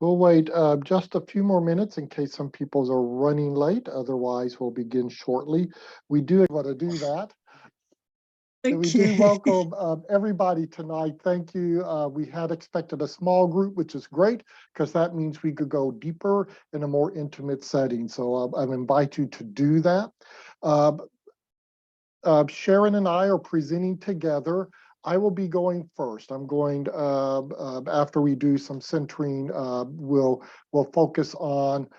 We'll wait just a few more minutes in case some people are running late. Otherwise, we'll begin shortly. We do want to do that. And we do welcome everybody tonight. Thank you. We had expected a small group, which is great because that means we could go deeper in a more intimate setting. So I invite you to do that. Sharon and I are presenting together. I will be going first. I'm going after we do some centering. We'll focus on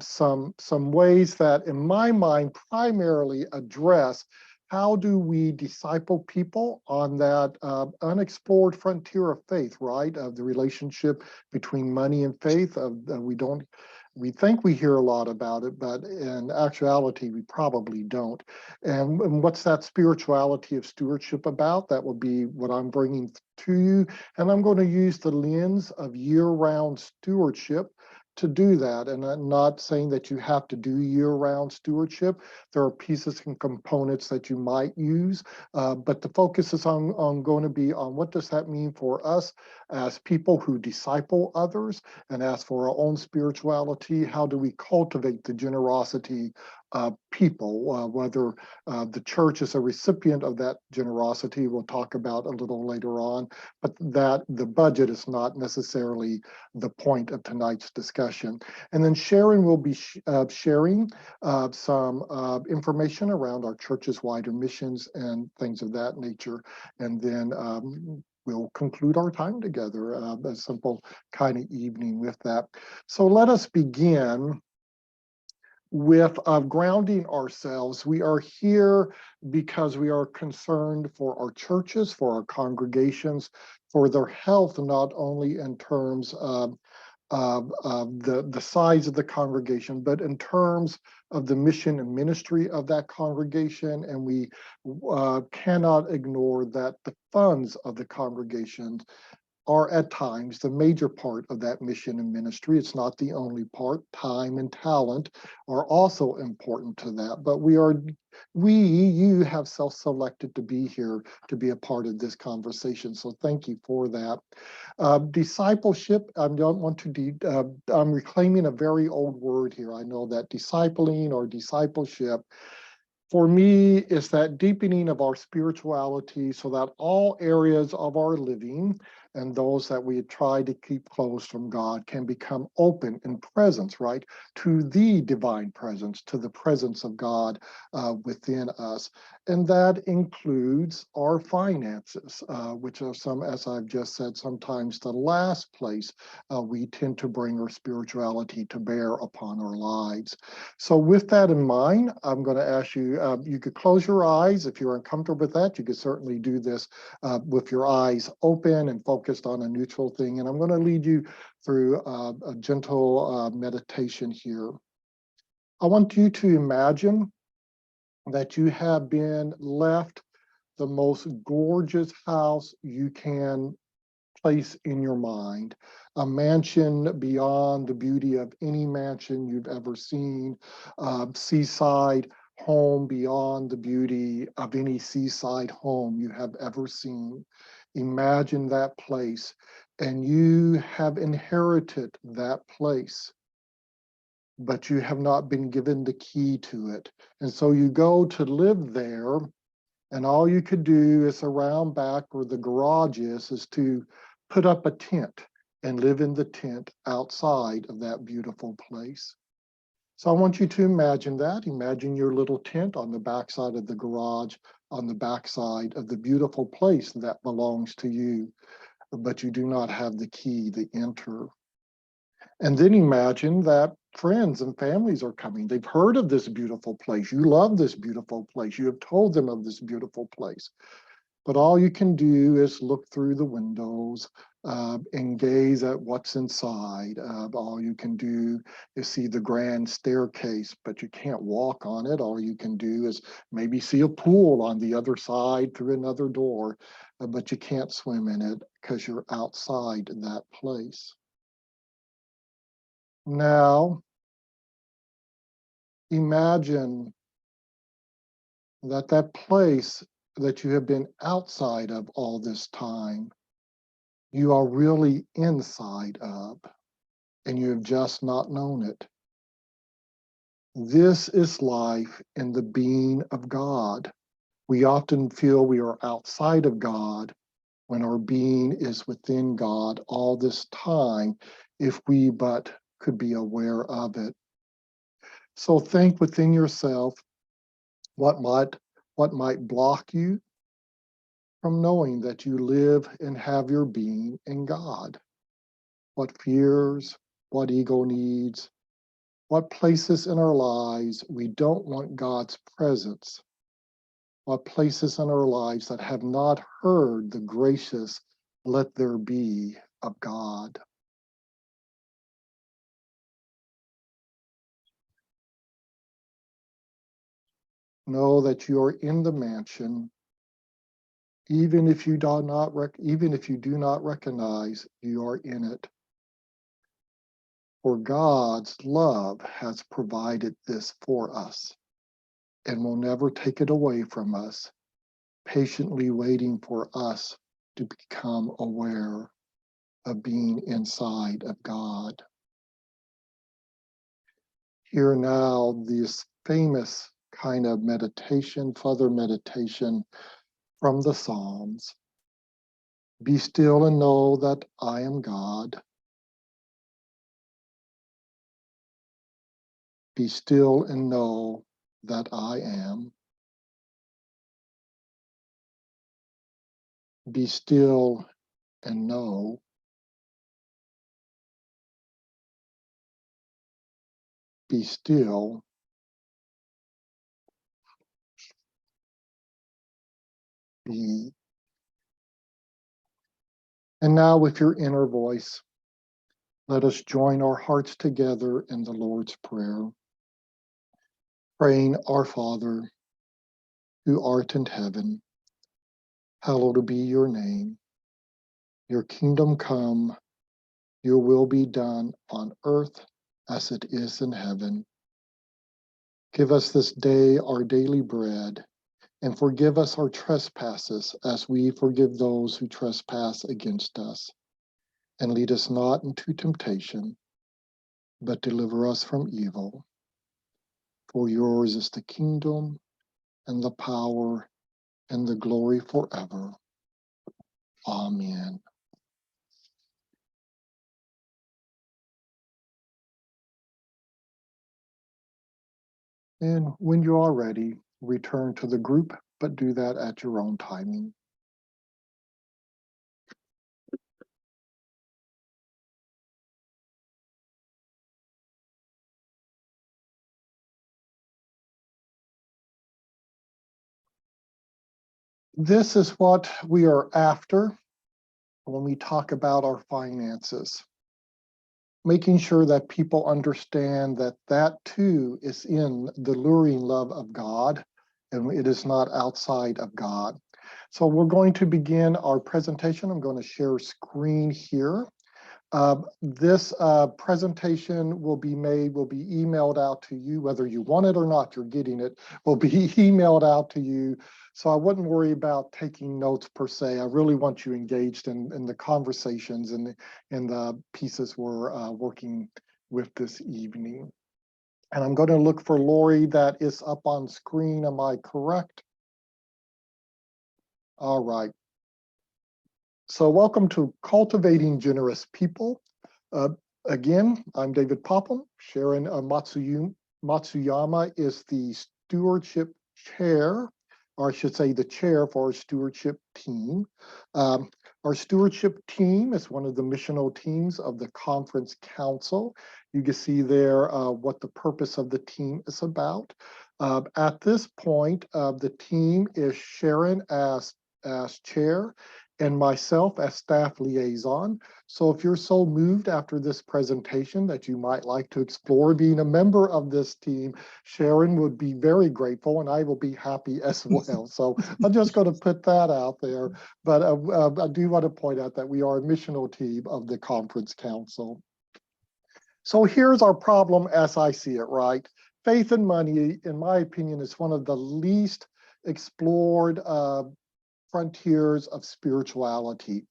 some ways that, in my mind, primarily address how do we disciple people on that unexplored frontier of faith, right? Of the relationship between money and faith. We think we hear a lot about it, but in actuality, we probably don't. And what's that spirituality of stewardship about? That will be what I'm bringing to you. And I'm going to use the lens of year-round stewardship to do that. And I'm not saying that you have to do year-round stewardship. There are pieces and components that you might use, but the focus is on going to be on what does that mean for us as people who disciple others, and as for our own spirituality, how do we cultivate the generosity of people, whether the church is a recipient of that generosity, we'll talk about a little later on, but that the budget is not necessarily the point of tonight's discussion. And then Sharon will be sharing some information around our church's wider missions and things of that nature. And then we'll conclude our time together, a simple kind of evening with that. So let us begin with grounding ourselves. We are here because we are concerned for our churches, for our congregations, for their health, not only in terms of the size of the congregation, but in terms of the mission and ministry of that congregation. And we cannot ignore that the funds of the congregation are at times the major part of that mission and ministry. It's not the only part. Time and talent are also important to that. But you have self-selected to be here to be a part of this conversation. So thank you for that. Discipleship, I don't want to, I'm reclaiming a very old word here. I know that discipling or discipleship for me is that deepening of our spirituality so that all areas of our living and those that we try to keep close from God can become open in presence, right, to the divine presence, to the presence of God within us. And that includes our finances, which are as I've just said, sometimes the last place we tend to bring our spirituality to bear upon our lives. So with that in mind, I'm going to ask you, you could close your eyes. If you're uncomfortable with that, you could certainly do this with your eyes open and focused on a neutral thing. And I'm going to lead you through a gentle meditation here. I want you to imagine that you have been left the most gorgeous house you can place in your mind, a mansion beyond the beauty of any mansion you've ever seen, seaside home beyond the beauty of any seaside home you have ever seen. Imagine that place, and you have inherited that place, but you have not been given the key to it. And so you go to live there, and all you could do is around back where the garage is to put up a tent and live in the tent outside of that beautiful place. So I want you to imagine that. Imagine your little tent on the backside of the garage, on the backside of the beautiful place that belongs to you, but you do not have the key to enter. And then imagine that friends and families are coming. They've heard of this beautiful place. You love this beautiful place. You have told them of this beautiful place. But all you can do is look through the windows and gaze at what's inside. All you can do is see the grand staircase, but you can't walk on it. All you can do is maybe see a pool on the other side through another door, but you can't swim in it because you're outside that place. Now, imagine that place that you have been outside of all this time, you are really inside of. and you have just not known it. This is life in the being of God. We often feel we are outside of God when our being is within God all this time, if we but could be aware of it. So think within yourself what might block you from knowing that you live and have your being in God. What fears, what ego needs, what places in our lives we don't want God's presence, what places in our lives that have not heard the gracious "let there be" of God. Know that you are in the mansion, even if you do not recognize you are in it. For God's love has provided this for us and will never take it away from us, patiently waiting for us to become aware of being inside of God. Hear now this famous kind of meditation, Father meditation from the Psalms. Be still and know that I am God. Be still and know that I am. Be still and know. Be still. Be. And now with your inner voice, let us join our hearts together in the Lord's Prayer, praying, Our Father, who art in heaven, hallowed be your name. Your kingdom come, your will be done on earth as it is in heaven. Give us this day our daily bread, and forgive us our trespasses as we forgive those who trespass against us. And lead us not into temptation, but deliver us from evil. For yours is the kingdom and the power and the glory forever. Amen. And when you are ready, return to the group, but do that at your own timing. This is what we are after when we talk about our finances. Making sure that people understand that that too is in the luring love of God, and it is not outside of God. So we're going to begin our presentation. I'm going to share screen here. This presentation will be emailed out to you, whether you want it or not, you're getting it, will be emailed out to you. So I wouldn't worry about taking notes per se. I really want you engaged in the conversations and in the pieces we're working with this evening. And I'm going to look for Lori that is up on screen. Am I correct? All right. So welcome to Cultivating Generous People. Uh, Again, I'm David Popham. Sharon Matsuyama is the stewardship chair, or I should say the chair for our stewardship team. Our stewardship team is one of the missional teams of the Conference Council. You can see there what the purpose of the team is about. At this point, the team is Sharon as chair, and myself as staff liaison. So if you're so moved after this presentation that you might like to explore being a member of this team, Sharon would be very grateful, and I will be happy as well. So I'm just going to put that out there. But I do want to point out that we are a missional team of the Conference Council. So here's our problem as I see it, right? Faith and money, in my opinion, is one of the least explored frontiers of spirituality.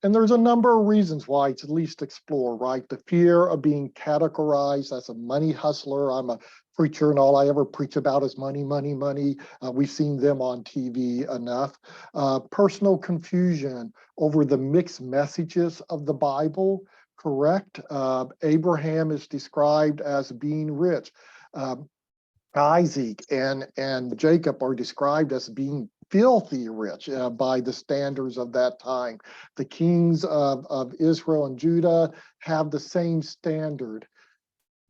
And there's a number of reasons why it's at least explore, right? The fear of being categorized as a money hustler. I'm a preacher and all I ever preach about is money, money, money. We've seen them on TV enough. Personal confusion over the mixed messages of the Bible, correct? Abraham is described as being rich. Isaac and Jacob are described as being filthy rich by the standards of that time. The kings of Israel and Judah have the same standard.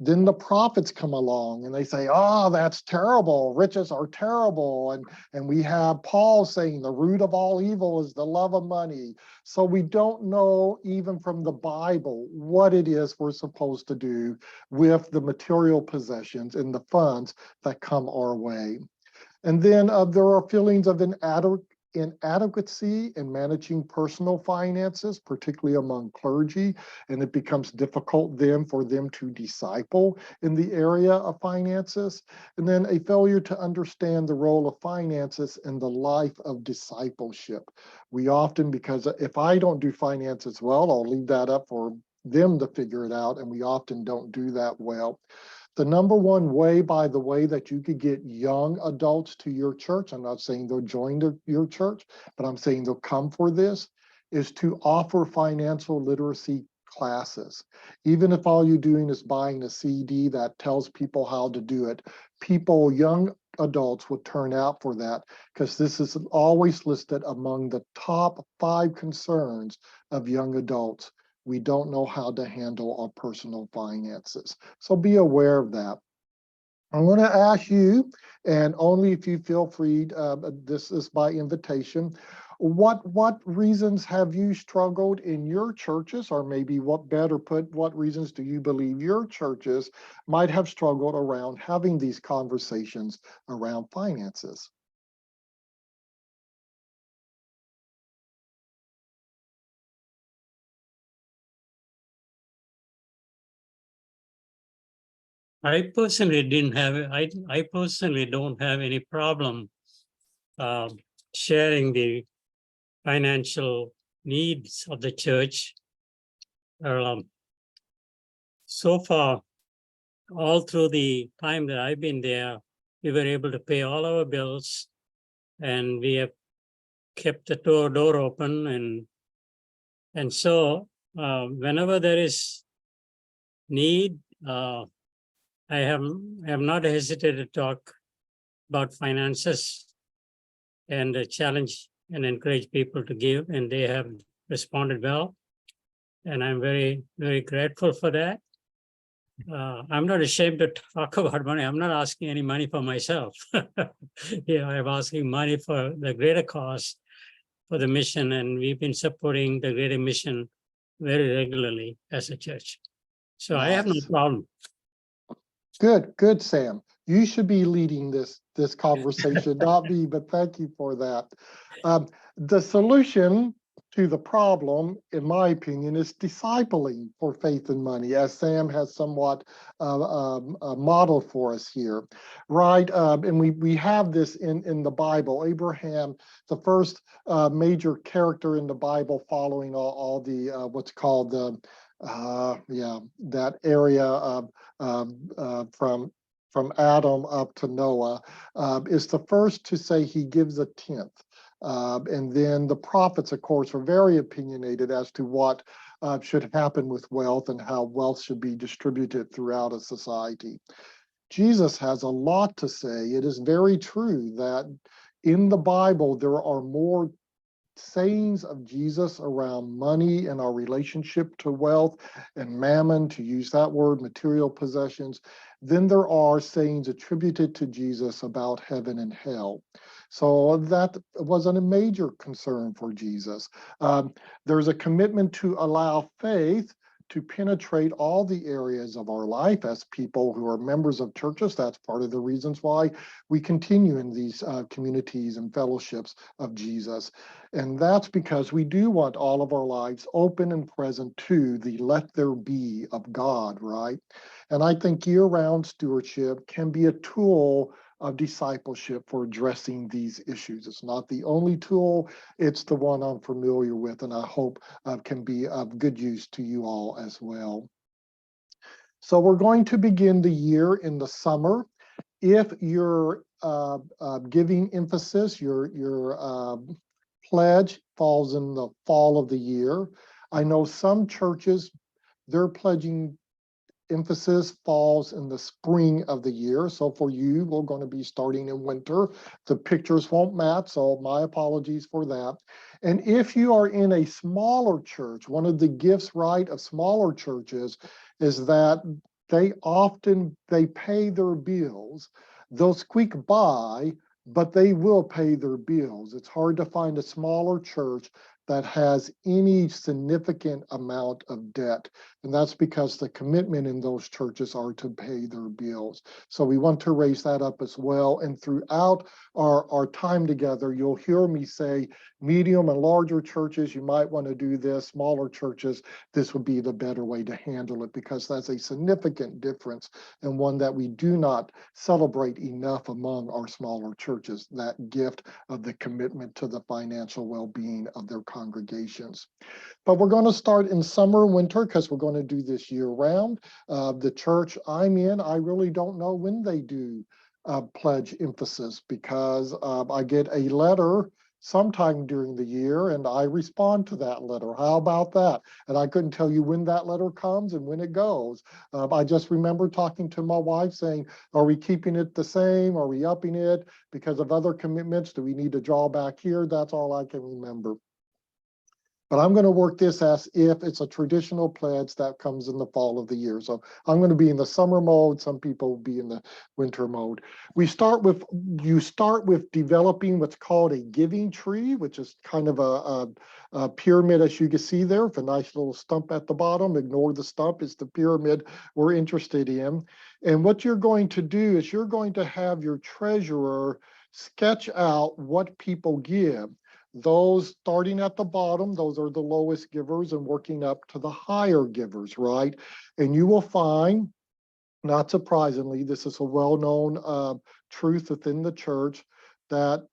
Then the prophets come along and they say, oh, that's terrible. Riches are terrible. And we have Paul saying the root of all evil is the love of money. So we don't know even from the Bible what it is we're supposed to do with the material possessions and the funds that come our way. And then there are feelings of inadequacy in managing personal finances, particularly among clergy, and it becomes difficult then for them to disciple in the area of finances. And then a failure to understand the role of finances in the life of discipleship. We often, because if I don't do finances well, I'll leave that up for them to figure it out, and we often don't do that well. The number one way, by the way, that you could get young adults to your church, I'm not saying they'll join your church, but I'm saying they'll come for this, is to offer financial literacy classes. Even if all you're doing is buying a CD that tells people how to do it, young adults will turn out for that because this is always listed among the top 5 concerns of young adults. We don't know how to handle our personal finances. So be aware of that. I'm going to ask you, and only if you feel free, this is by invitation, what reasons have you struggled in your churches, or maybe what reasons do you believe your churches might have struggled around having these conversations around finances? I personally don't have any problem sharing the financial needs of the church. So far, all through the time that I've been there, we were able to pay all our bills, and we have kept the door open, and so whenever there is need, I have not hesitated to talk about finances and challenge and encourage people to give, and they have responded well. And I'm very, very grateful for that. I'm not ashamed to talk about money. I'm not asking any money for myself. I'm asking money for the greater cause, for the mission, and we've been supporting the greater mission very regularly as a church. So nice. I have no problem. Good, Sam. You should be leading this conversation, not me, but thank you for that. The solution to the problem, in my opinion, is discipling for faith and money, as Sam has somewhat modeled for us here, right? And we have this in the Bible. Abraham, the first major character in the Bible following all the what's called the that area of from Adam up to Noah, is the first to say he gives a tenth. And then the prophets, of course, are very opinionated as to what should happen with wealth and how wealth should be distributed throughout a society. Jesus has a lot to say. It is very true that in the Bible, there are more sayings of Jesus around money and our relationship to wealth and mammon, to use that word, material possessions, then there are sayings attributed to Jesus about heaven and hell. So that wasn't a major concern for Jesus. There's a commitment to allow faith to penetrate all the areas of our life as people who are members of churches. That's part of the reasons why we continue in these communities and fellowships of Jesus. And that's because we do want all of our lives open and present to the let there be of God, right? And I think year-round stewardship can be a tool of discipleship for addressing these issues. It's not the only tool, it's the one I'm familiar with, and I hope can be of good use to you all as well. So we're going to begin the year in the summer. If your giving emphasis, your pledge falls in the fall of the year, I know some churches, their pledging emphasis falls in the spring of the year. So for you, we're going to be starting in winter. The pictures won't match, so my apologies for that. And if you are in a smaller church, one of the gifts, right, of smaller churches is that they pay their bills. They'll squeak by, but they will pay their bills. It's hard to find a smaller church that has any significant amount of debt. And that's because the commitment in those churches are to pay their bills. So we want to raise that up as well. And throughout our time together, you'll hear me say medium and larger churches, you might want to do this. Smaller churches, this would be the better way to handle it, because that's a significant difference and one that we do not celebrate enough among our smaller churches, that gift of the commitment to the financial well-being of their congregations. But we're going to start in summer and winter because we're going to do this year round. The church I'm in, I really don't know when they do pledge emphasis, because I get a letter sometime during the year and I respond to that letter. How about that? And I couldn't tell you when that letter comes and when it goes. I just remember talking to my wife saying, are we keeping it the same? Are we upping it because of other commitments? Do we need to draw back here? That's all I can remember. But I'm going to work this as if it's a traditional pledge that comes in the fall of the year. So I'm going to be in the summer mode. Some people will be in the winter mode. You start with developing what's called a giving tree, which is kind of a pyramid, as you can see there, with a nice little stump at the bottom. Ignore the stump. It's the pyramid we're interested in. And what you're going to do is you're going to have your treasurer sketch out what people give. Those starting at the bottom, those are the lowest givers, and working up to the higher givers, right? And you will find, not surprisingly, this is a well-known truth within the church, that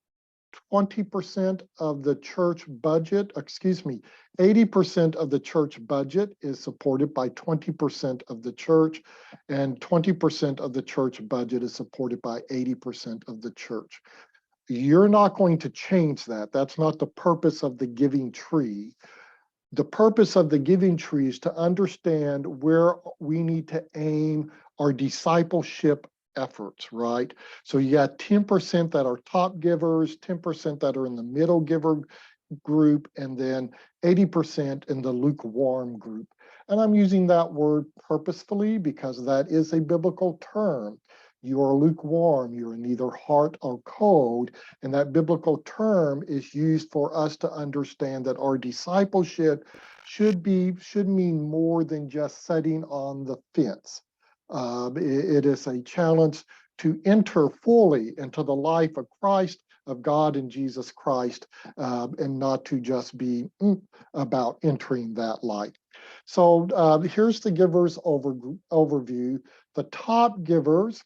20% of the church budget, 80% of the church budget is supported by 20% of the church, and 20% of the church budget is supported by 80% of the church. You're not going to change that. That's not the purpose of the giving tree. The purpose of the giving tree is to understand where we need to aim our discipleship efforts, right? So you got 10% that are top givers, 10% that are in the middle giver group, and then 80% in the lukewarm group. And I'm using that word purposefully because that is a biblical term. You are lukewarm, you're neither hot or cold. And that biblical term is used for us to understand that our discipleship should mean more than just sitting on the fence. It is a challenge to enter fully into the life of Christ, of God and Jesus Christ, and not to just be about entering that light. So here's the givers overview. The top givers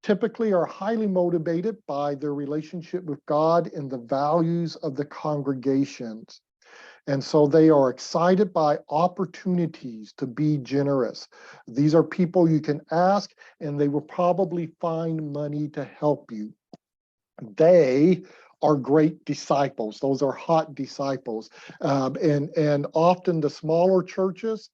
typically are highly motivated by their relationship with God and the values of the congregations. And so they are excited by opportunities to be generous. These are people you can ask, and they will probably find money to help you. They are great disciples. Those are hot disciples. And often the smaller churches,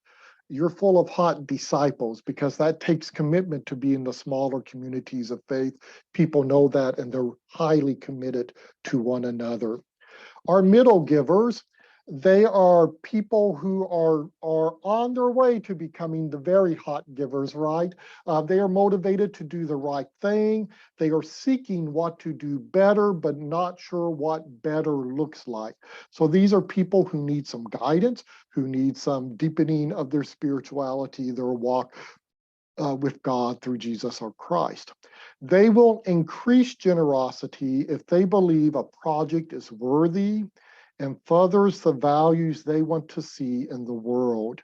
you're full of hot disciples because that takes commitment to be in the smaller communities of faith. People know that, and they're highly committed to one another. Our middle givers, they are people who are on their way to becoming the very hot givers, right? They are motivated to do the right thing. They are seeking what to do better, but not sure what better looks like. So these are people who need some guidance, who need some deepening of their spirituality, their walk with God through Jesus or Christ. They will increase generosity if they believe a project is worthy and furthers the values they want to see in the world.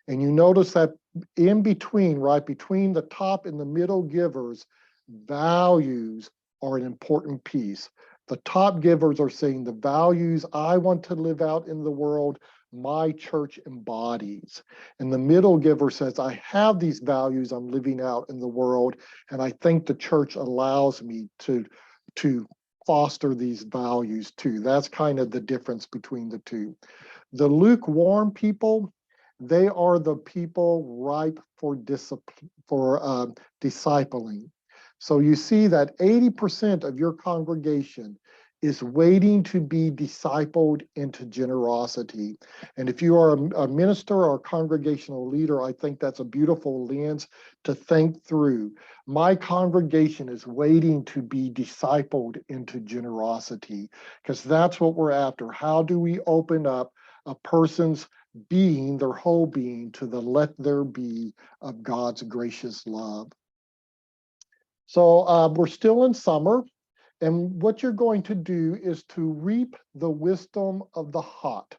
And you notice that in between, right, between the top and the middle givers, Values are an important piece. The top givers are saying the values I want to live out in the world, my church embodies. And the middle giver says, I have these values I'm living out in the world, and I think the church allows me to foster these values too. That's kind of the difference between the two. The lukewarm people, they are the people ripe for discipling. So you see that 80% of your congregation is waiting to be discipled into generosity. And if you are a minister or a congregational leader, I think that's a beautiful lens to think through. My congregation is waiting to be discipled into generosity, because that's what we're after. How do we open up a person's being, their whole being, to the let there be of God's gracious love? So we're still in summer, and what you're going to do is to reap the wisdom of the hot.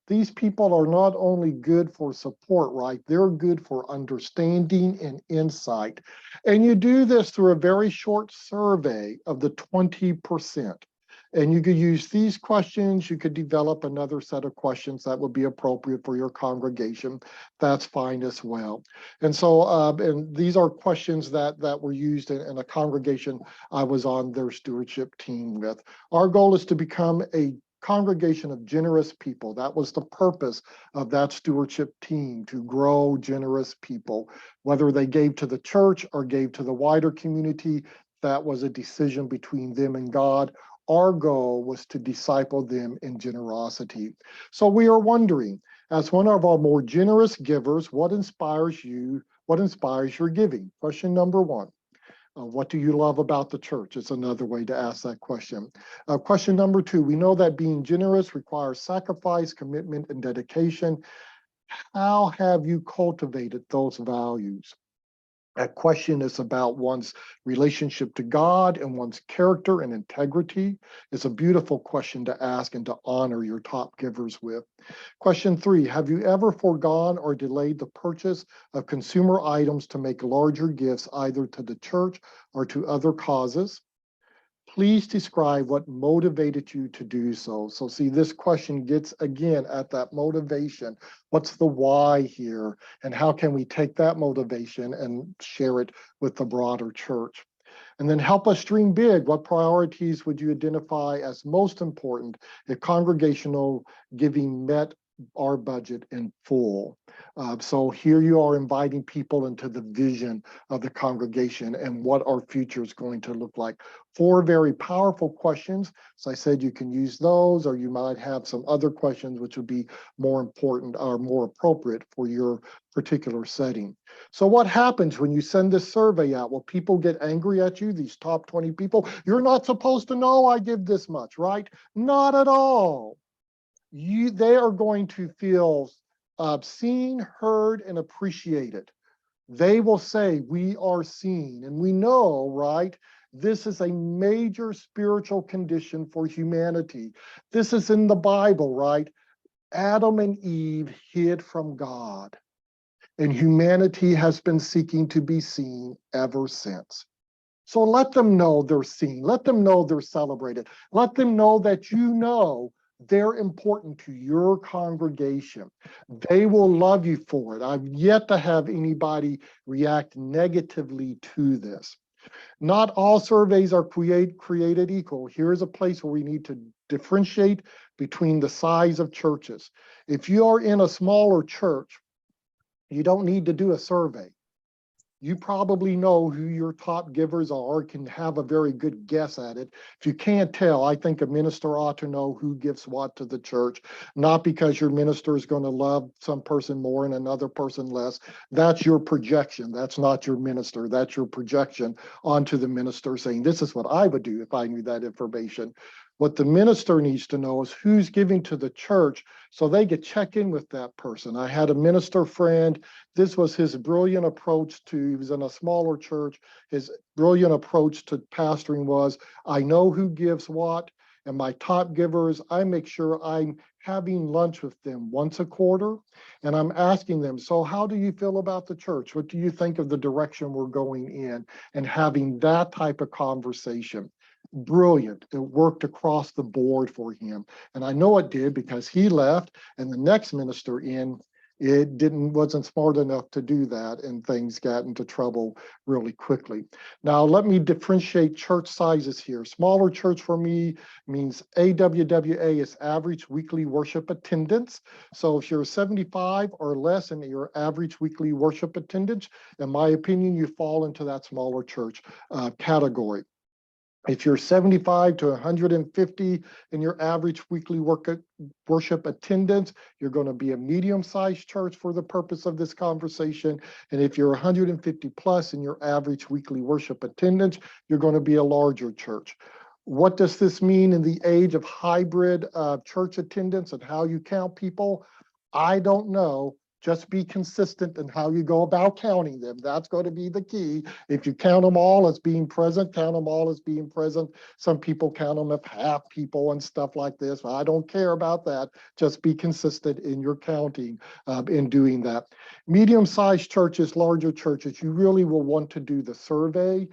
These people are not only good for support, right? They're good for understanding and insight. And you do this through a very short survey of the 20%. And you could use these questions. You could develop another set of questions that would be appropriate for your congregation. That's fine as well. And so, and these are questions that were used in a congregation I was on their stewardship team with. Our goal is to become a congregation of generous people. That was the purpose of that stewardship team, to grow generous people. Whether they gave to the church or gave to the wider community, that was a decision between them and God. Our goal was to disciple them in generosity. So we are wondering, as one of our more generous givers, what inspires you? What inspires your giving? Question number one. What do you love about the church? It's another way to ask that question. Question number two, we know that being generous requires sacrifice, commitment, and dedication. How have you cultivated those values? That question is about one's relationship to God and one's character and integrity. It's a beautiful question to ask and to honor your top givers with. Question three, have you ever foregone or delayed the purchase of consumer items to make larger gifts either to the church or to other causes? Please describe what motivated you to do so. So see, this question gets again at that motivation. What's the why here? And how can we take that motivation and share it with the broader church? And then help us dream big. What priorities would you identify as most important if congregational giving met our budget in full? So here you are inviting people into the vision of the congregation and what our future is going to look like. Four very powerful questions. So I said you can use those, or you might have some other questions which would be more important or more appropriate for your particular setting. So what happens when you send this survey out? Will people get angry at you, these top 20 people? You're not supposed to know I give this much, right? Not at all. They are going to feel seen, heard, and appreciated. They will say, we are seen. And we know, right? This is a major spiritual condition for humanity. This is in the Bible, right? Adam and Eve hid from God, and humanity has been seeking to be seen ever since. So let them know they're seen. Let them know they're celebrated. Let them know that you know they're important to your congregation. They will love you for it. I've yet to have anybody react negatively to this. Not all surveys are created equal. Here's a place where we need to differentiate between the size of churches. If you are in a smaller church, you don't need to do a survey. You probably know who your top givers are, can have a very good guess at it. If you can't tell, I think a minister ought to know who gives what to the church, not because your minister is going to love some person more and another person less. That's your projection. That's not your minister. That's your projection onto the minister saying, this is what I would do if I knew that information. What the minister needs to know is who's giving to the church so they could check in with that person. I had a minister friend. This was his brilliant approach to, he was in a smaller church. His brilliant approach to pastoring was, I know who gives what. And my top givers, I make sure I'm having lunch with them once a quarter, and I'm asking them, so how do you feel about the church? What do you think of the direction we're going in? And having that type of conversation. Brilliant. It worked across the board for him. And I know it did because he left and the next minister in, wasn't smart enough to do that, and things got into trouble really quickly. Now, let me differentiate church sizes here. Smaller church for me means AWWA is average weekly worship attendance. So if you're 75 or less in your average weekly worship attendance, in my opinion, you fall into that smaller church category. If you're 75 to 150 in your average weekly worship attendance, you're going to be a medium-sized church for the purpose of this conversation. And if you're 150 plus in your average weekly worship attendance, you're going to be a larger church. What does this mean in the age of hybrid church attendance and how you count people? I don't know. Just be consistent in how you go about counting them. That's going to be the key. If you count them all as being present, count them all as being present. Some people count them as half people and stuff like this. I don't care about that. Just be consistent in your counting in doing that. Medium-sized churches, larger churches, you really will want to do the survey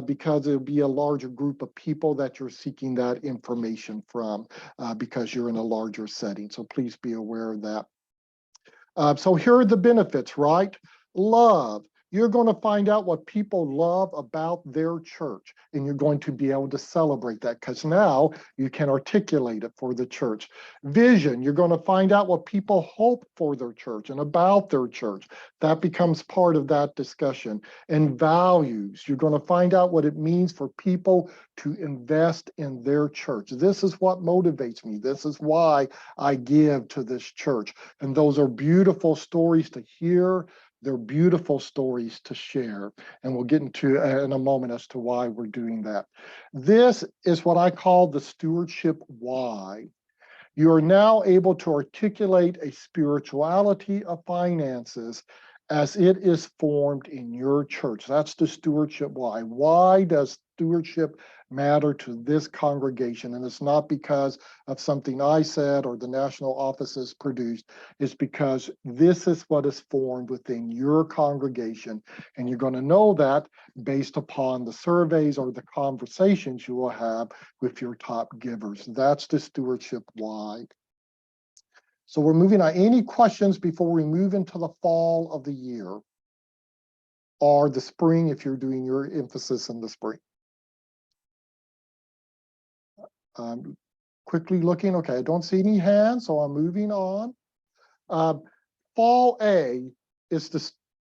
because it'll be a larger group of people that you're seeking that information from because you're in a larger setting. So please be aware of that. So here are the benefits, right? Love. You're going to find out what people love about their church, and you're going to be able to celebrate that because now you can articulate it for the church. Vision. You're going to find out what people hope for their church and about their church. That becomes part of that discussion. And values. You're going to find out what it means for people to invest in their church. This is what motivates me. This is why I give to this church. And those are beautiful stories to hear. They're beautiful stories to share. And we'll get into in a moment as to why we're doing that. This is what I call the stewardship why. You are now able to articulate a spirituality of finances as it is formed in your church. That's the stewardship why. Why does stewardship matter to this congregation? And it's not because of something I said or the national offices produced. It's because this is what is formed within your congregation. And you're going to know that based upon the surveys or the conversations you will have with your top givers. That's the stewardship why. So we're moving on. Any questions before we move into the fall of the year or the spring if you're doing your emphasis in the spring? Quickly looking. Okay, I don't see any hands, so I'm moving on. Fall A is the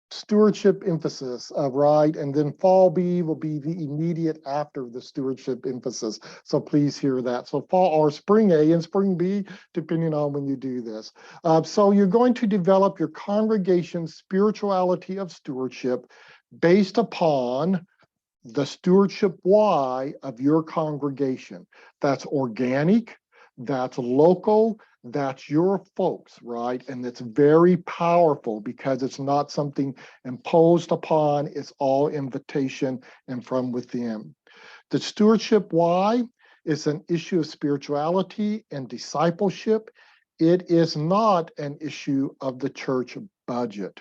stewardship emphasis, right? And then fall B will be the immediate after the stewardship emphasis. So please hear that. So fall or spring A and spring B, depending on when you do this. So you're going to develop your congregation's spirituality of stewardship based upon the stewardship why of your congregation. That's organic, that's local, that's your folks, right? And it's very powerful because it's not something imposed upon, it's all invitation and from within. The stewardship why is an issue of spirituality and discipleship. It is not an issue of the church budget.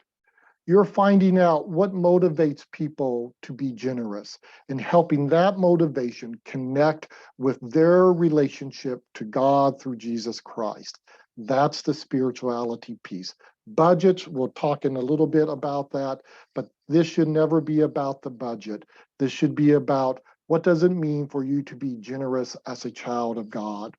You're finding out what motivates people to be generous and helping that motivation connect with their relationship to God through Jesus Christ. That's the spirituality piece. Budgets, we'll talk in a little bit about that, but this should never be about the budget. This should be about what does it mean for you to be generous as a child of God.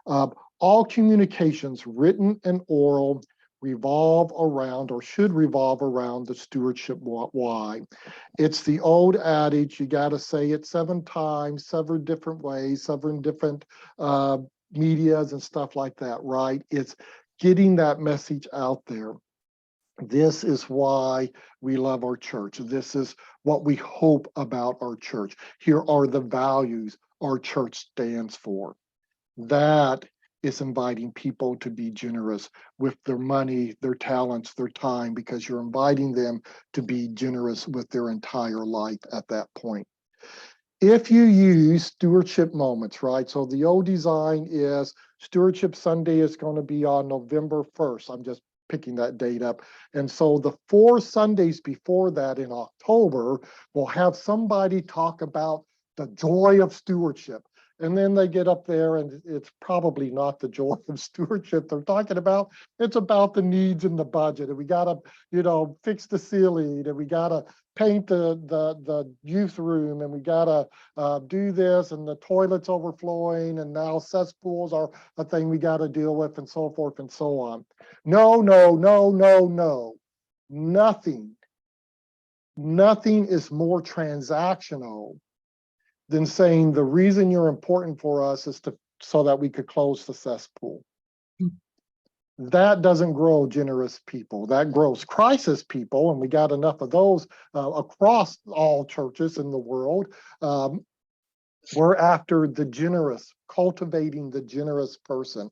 All communications, written and oral, revolve around or should revolve around the stewardship why. It's the old adage, you got to say it 7 times, 7 different ways, 7 different medias and stuff like that, right? It's getting that message out there. This is why we love our church. This is what we hope about our church. Here are the values our church stands for. That is inviting people to be generous with their money, their talents, their time, because you're inviting them to be generous with their entire life at that point. if you use stewardship moments, right? So the old design is Stewardship Sunday is going to be on November 1st. I'm just picking that date up. And so the 4 Sundays before that in October, we'll have somebody talk about the joy of stewardship. And then they get up there and it's probably not the joy of stewardship they're talking about. It's about the needs in the budget. And we got to, fix the ceiling, and we got to paint the youth room, and we got to do this, and the toilets overflowing, and now cesspools are a thing we got to deal with, and so forth and so on. No, no, no, no, no. Nothing is more transactional than saying the reason you're important for us is so that we could close the cesspool. That doesn't grow generous people. That grows crisis people, and we got enough of those across all churches in the world. We're after the generous, cultivating the generous person.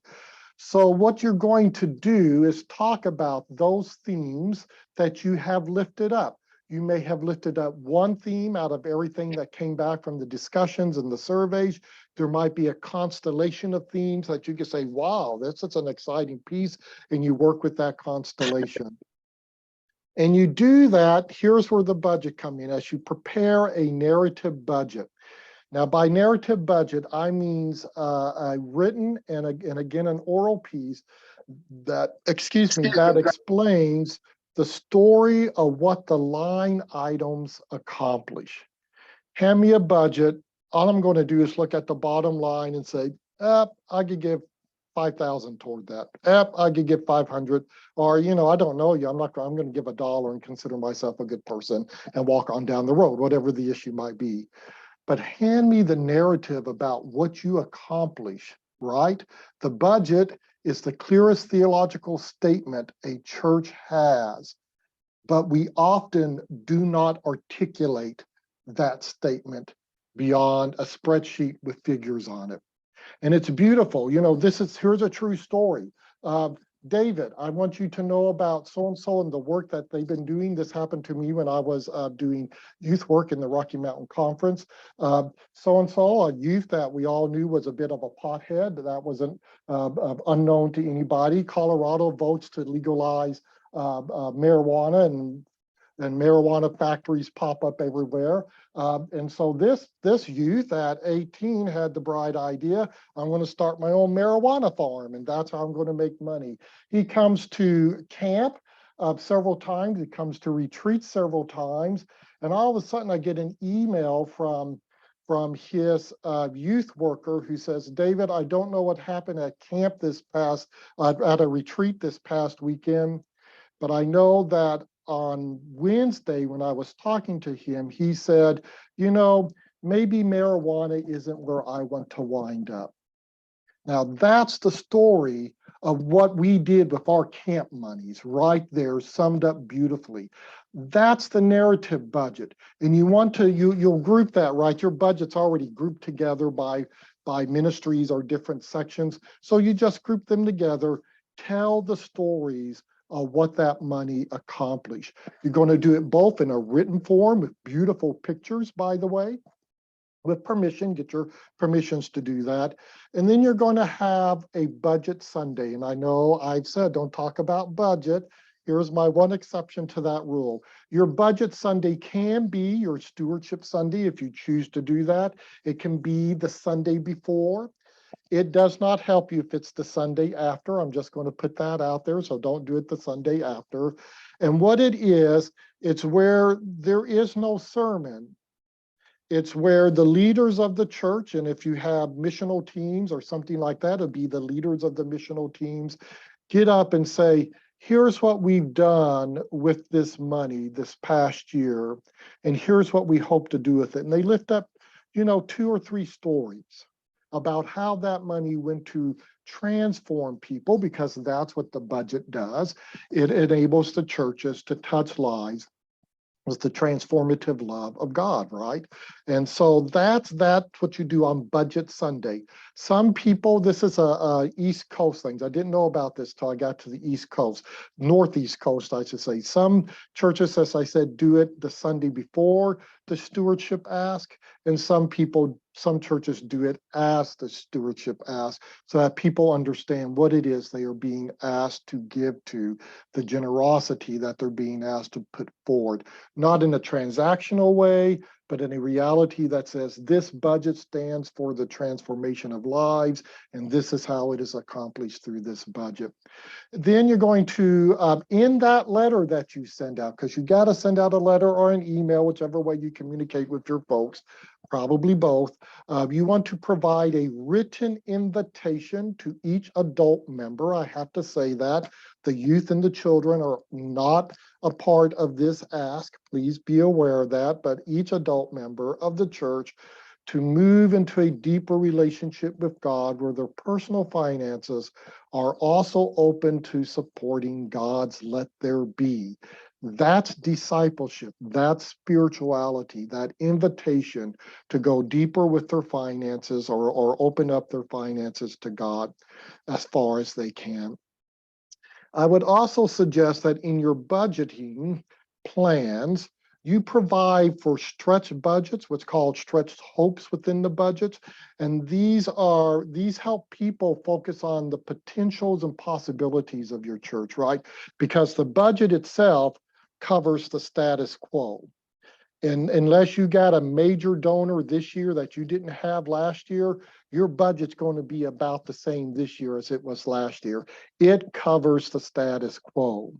So what you're going to do is talk about those themes that you have lifted up. You may have lifted up one theme out of everything that came back from the discussions and the surveys. There might be a constellation of themes that you can say, wow, this is an exciting piece, and you work with that constellation. And you do that, here's where the budget comes in, as you prepare a narrative budget. Now, by narrative budget, I means a written and again an oral piece that, that explains the story of what the line items accomplish. Hand me a budget. All I'm going to do is look at the bottom line and say, I could give 5,000 toward that. I could give 500, or, I don't know you. I'm going to give $1 and consider myself a good person and walk on down the road, whatever the issue might be. But hand me the narrative about what you accomplish, right? The budget is the clearest theological statement a church has, but we often do not articulate that statement beyond a spreadsheet with figures on it. And it's beautiful. Here's a true story. David, I want you to know about so-and-so and the work that they've been doing. This happened to me when I was doing youth work in the Rocky Mountain Conference. So-and-so, a youth that we all knew was a bit of a pothead. That wasn't unknown to anybody. Colorado votes to legalize marijuana, and marijuana factories pop up everywhere. And so this youth at 18 had the bright idea, I'm going to start my own marijuana farm, and that's how I'm going to make money. He comes to camp several times. He comes to retreats several times. And all of a sudden I get an email from his youth worker who says, David, I don't know what happened at camp at a retreat this past weekend, but I know that on Wednesday, when I was talking to him, he said, maybe marijuana isn't where I want to wind up. Now, that's the story of what we did with our camp monies right there, summed up beautifully. That's the narrative budget. And you'll group that, right? Your budget's already grouped together by ministries or different sections. So you just group them together, tell the stories of what that money accomplished. You're going to do it both in a written form with beautiful pictures, by the way, with permission, get your permissions to do that. And then you're going to have a budget Sunday. And I know I've said, don't talk about budget. Here's my one exception to that rule. Your budget Sunday can be your stewardship Sunday if you choose to do that. It can be the Sunday before. It does not help you if it's the Sunday after. I'm just going to put that out there, so don't do it the Sunday after. And what it is, it's where there is no sermon. It's where the leaders of the church, and if you have missional teams or something like that, it'd be the leaders of the missional teams, get up and say, here's what we've done with this money this past year, and here's what we hope to do with it. And they lift up, 2 or 3 stories about how that money went to transform people, because that's what the budget does. It enables the churches to touch lives. was the transformative love of God, right? And so that's what you do on Budget Sunday. Some people, this is a East Coast thing. I didn't know about this till I got to the East Coast, Northeast Coast, I should say. Some churches, as I said, do it the Sunday before the stewardship ask, and some churches do it as the stewardship ask, so that people understand what it is they are being asked to give to, the generosity that they're being asked to put forward. Not in a transactional way, but in a reality that says this budget stands for the transformation of lives, and this is how it is accomplished through this budget. Then you're going to, in that letter that you send out, because you got to send out a letter or an email, whichever way you communicate with your folks, probably both. You want to provide a written invitation to each adult member. I have to say that. The youth and the children are not a part of this ask. Please be aware of that. But each adult member of the church to move into a deeper relationship with God where their personal finances are also open to supporting God's let there be. That's discipleship, that's spirituality, that invitation to go deeper with their finances or open up their finances to God as far as they can. I would also suggest that in your budgeting plans, you provide for stretch budgets, what's called stretched hopes within the budgets. And these help people focus on the potentials and possibilities of your church, right? Because the budget itself covers the status quo. And unless you got a major donor this year that you didn't have last year, your budget's going to be about the same this year as it was last year. It covers the status quo.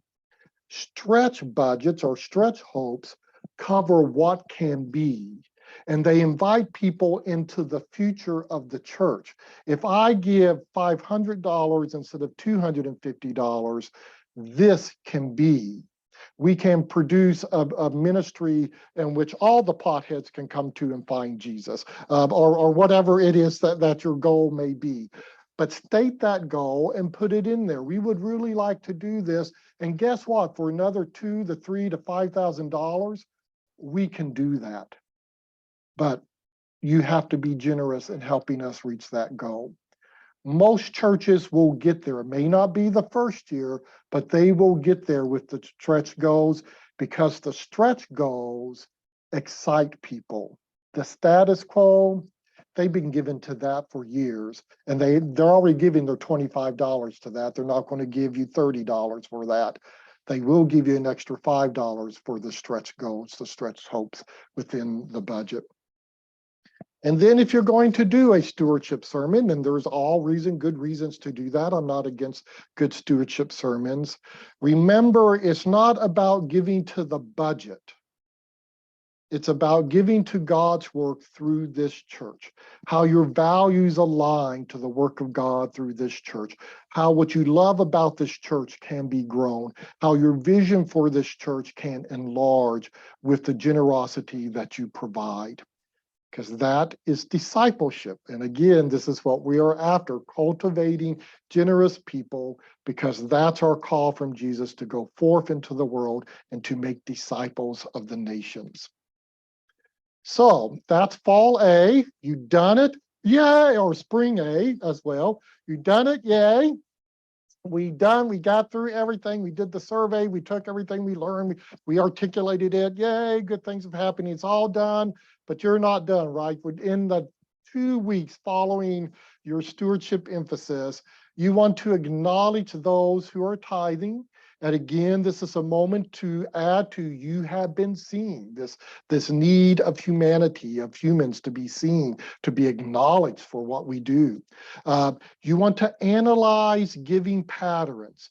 Stretch budgets or stretch hopes cover what can be, and they invite people into the future of the church. If I give $500 instead of $250, this can be. We can produce a ministry in which all the potheads can come to and find Jesus, or whatever it is that your goal may be. But state that goal and put it in there. We would really like to do this. And guess what? For another $2,000 to $3,000 to $5,000, we can do that. But you have to be generous in helping us reach that goal. Most churches will get there. It may not be the first year, but they will get there with the stretch goals, because the stretch goals excite people. The status quo, they've been given to that for years, and they're already giving their $25 to that. They're not going to give you $30 for that. They will give you an extra $5 for the stretch goals, the stretch hopes within the budget. And then if you're going to do a stewardship sermon, and there's good reasons to do that. I'm not against good stewardship sermons. Remember, it's not about giving to the budget. It's about giving to God's work through this church, how your values align to the work of God through this church, how what you love about this church can be grown, how your vision for this church can enlarge with the generosity that you provide. Because that is discipleship. And again, this is what we are after, cultivating generous people, because that's our call from Jesus, to go forth into the world and to make disciples of the nations. So that's fall A. You done it? Yay! Or spring A as well. You done it? Yay! We got through everything. We did the survey. We took everything we learned. We articulated it. Yay, good things have happened. It's all done, but you're not done, right? Within the 2 weeks following your stewardship emphasis, you want to acknowledge those who are tithing. And again, this is a moment to add to, you have been seen, this need of humanity, of humans to be seen, to be acknowledged for what we do. You want to analyze giving patterns,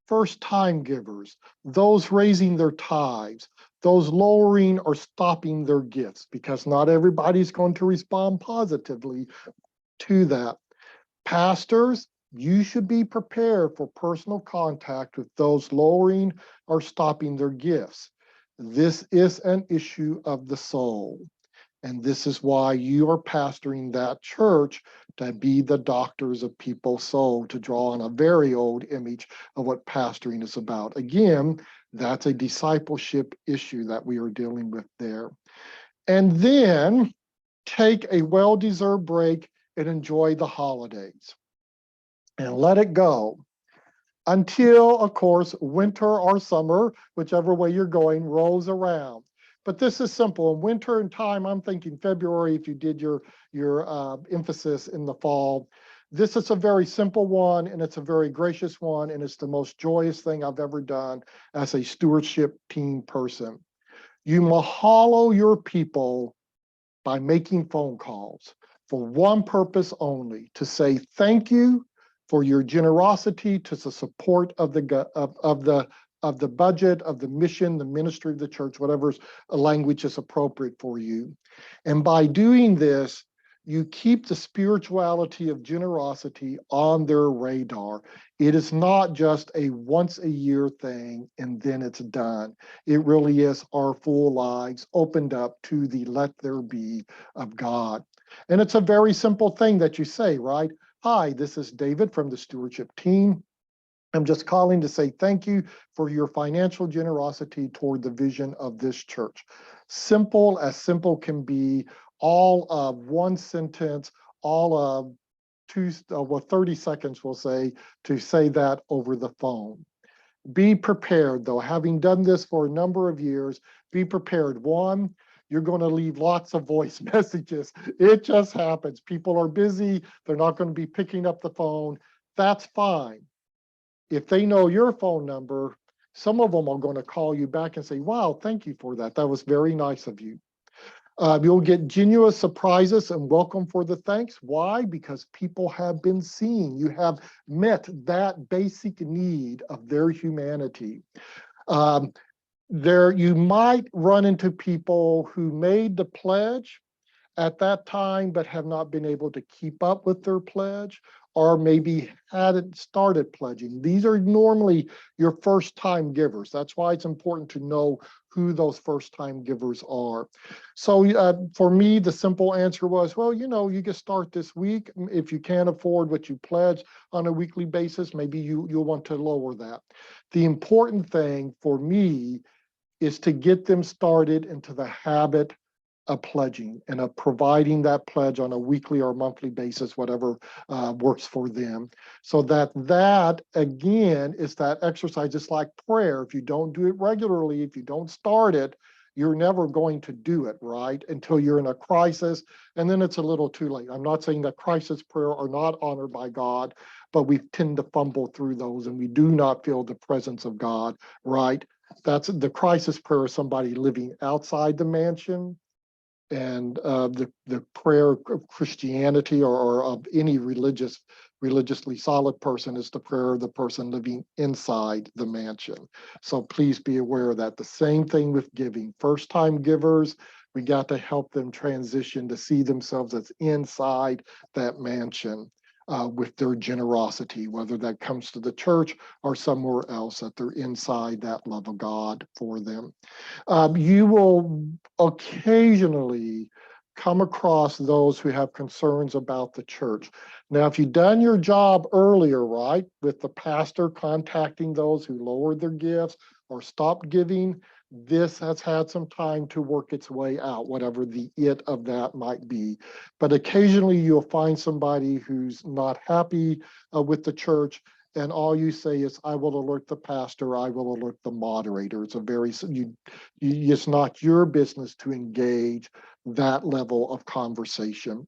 first-time givers, those raising their tithes, those lowering or stopping their gifts, because not everybody's going to respond positively to that. Pastors, you should be prepared for personal contact with those lowering or stopping their gifts. This is an issue of the soul. And this is why you are pastoring that church, to be the doctors of people's soul, to draw on a very old image of what pastoring is about. Again, that's a discipleship issue that we are dealing with there. And then take a well-deserved break and enjoy the holidays and let it go until, of course, winter or summer, whichever way you're going, rolls around. But this is simple. In winter and time, I'm thinking February if you did your emphasis in the fall. This is a very simple one, and it's a very gracious one, and it's the most joyous thing I've ever done as a stewardship team person. You mahalo your people by making phone calls for one purpose only, to say thank you for your generosity to the support of the budget, of the mission, the ministry of the church, whatever language is appropriate for you. And by doing this, you keep the spirituality of generosity on their radar. It is not just a once a year thing and then it's done. It really is our full lives opened up to the let there be of God. And it's a very simple thing that you say, right? Hi, this is David from the stewardship team. I'm just calling to say thank you for your financial generosity toward the vision of this church. Simple as simple can be, all of one sentence, all of 30 seconds, we'll say, to say that over the phone. Be prepared, though. Having done this for a number of years, be prepared. One, you're going to leave lots of voice messages. It just happens. People are busy. They're not going to be picking up the phone. That's fine. If they know your phone number, some of them are going to call you back and say, wow, thank you for that. That was very nice of you. You'll get genuine surprises and welcome for the thanks. Why? Because people have been seen. You have met that basic need of their humanity. You might run into people who made the pledge at that time, but have not been able to keep up with their pledge, or maybe hadn't started pledging. These are normally your first time givers. That's why it's important to know who those first time givers are. So for me, the simple answer was, well, you can start this week. If you can't afford what you pledge on a weekly basis, maybe you'll want to lower that. The important thing for me is to get them started into the habit of pledging and of providing that pledge on a weekly or monthly basis, whatever works for them. So that again is that exercise. Just like prayer. If you don't do it regularly, if you don't start it, you're never going to do it, right? Until you're in a crisis, and then it's a little too late. I'm not saying that crisis prayer are not honored by God, but we tend to fumble through those and we do not feel the presence of God, right? That's the crisis prayer of somebody living outside the mansion. And the prayer of Christianity or of any religiously solid person is the prayer of the person living inside the mansion. So please be aware of that. The same thing with giving. First-time givers, we got to help them transition to see themselves as inside that mansion with their generosity, whether that comes to the church or somewhere else, that they're inside that love of God for them. You will occasionally come across those who have concerns about the church. Now, if you've done your job earlier, right, with the pastor contacting those who lowered their gifts or stopped giving, this has had some time to work its way out, whatever the it of that might be. But occasionally you'll find somebody who's not happy with the church, and all you say is, I will alert the pastor, I will alert the moderator. It's it's not your business to engage that level of conversation.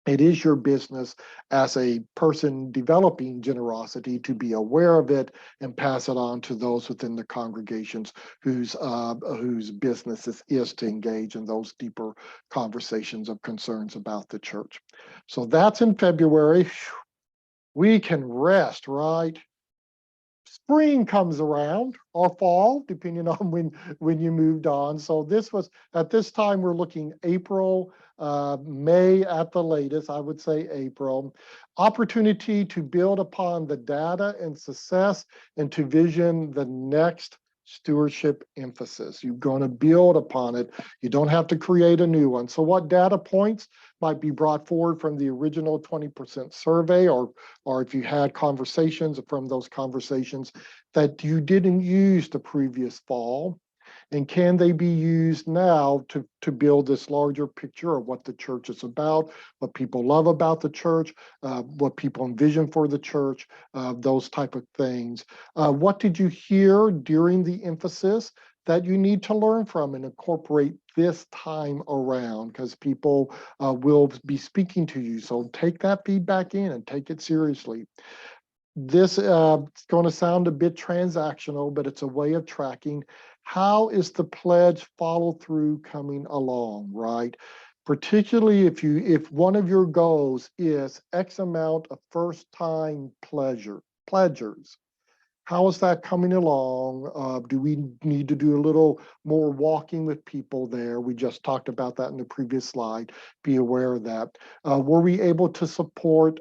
It is your business as a person developing generosity to be aware of it and pass it on to those within the congregations whose business is to engage in those deeper conversations of concerns about the church. So that's in February. We can rest, right? Spring comes around, or fall, depending on when you moved on. So this was, at this time, we're looking April, May at the latest, I would say April. Opportunity to build upon the data and success and to vision the next stewardship emphasis. You're going to build upon it. You don't have to create a new one. So what data points might be brought forward from the original 20% survey, or if you had conversations from those conversations that you didn't use the previous fall? And can they be used now to build this larger picture of what the church is about, what people love about the church, what people envision for the church, those type of things. What did you hear during the emphasis that you need to learn from and incorporate this time around? Because people will be speaking to you. So take that feedback in and take it seriously. This is going to sound a bit transactional, but it's a way of tracking. How is the pledge follow through coming along, right? Particularly if one of your goals is X amount of first time pledgers. How is that coming along? Do we need to do a little more walking with people there? We just talked about that in the previous slide. Be aware of that. Were we able to support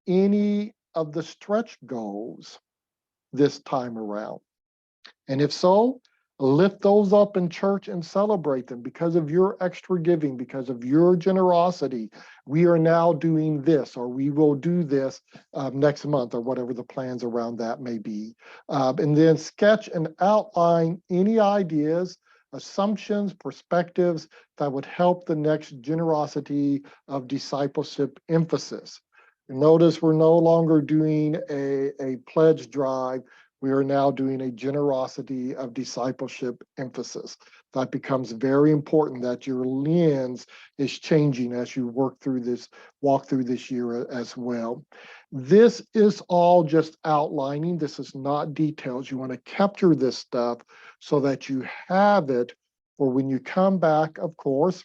any of the stretch goals this time around? And if so, lift those up in church and celebrate them. Because of your extra giving, because of your generosity, we are now doing this, or we will do this next month, or whatever the plans around that may be. And then sketch and outline any ideas, assumptions, perspectives that would help the next generosity of discipleship emphasis. Notice we're no longer doing a pledge drive. We are now doing a generosity of discipleship emphasis. That becomes very important, that your lens is changing as you walk through this year as well. This is all just outlining. This is not details. You want to capture this stuff so that you have it for when you come back, of course,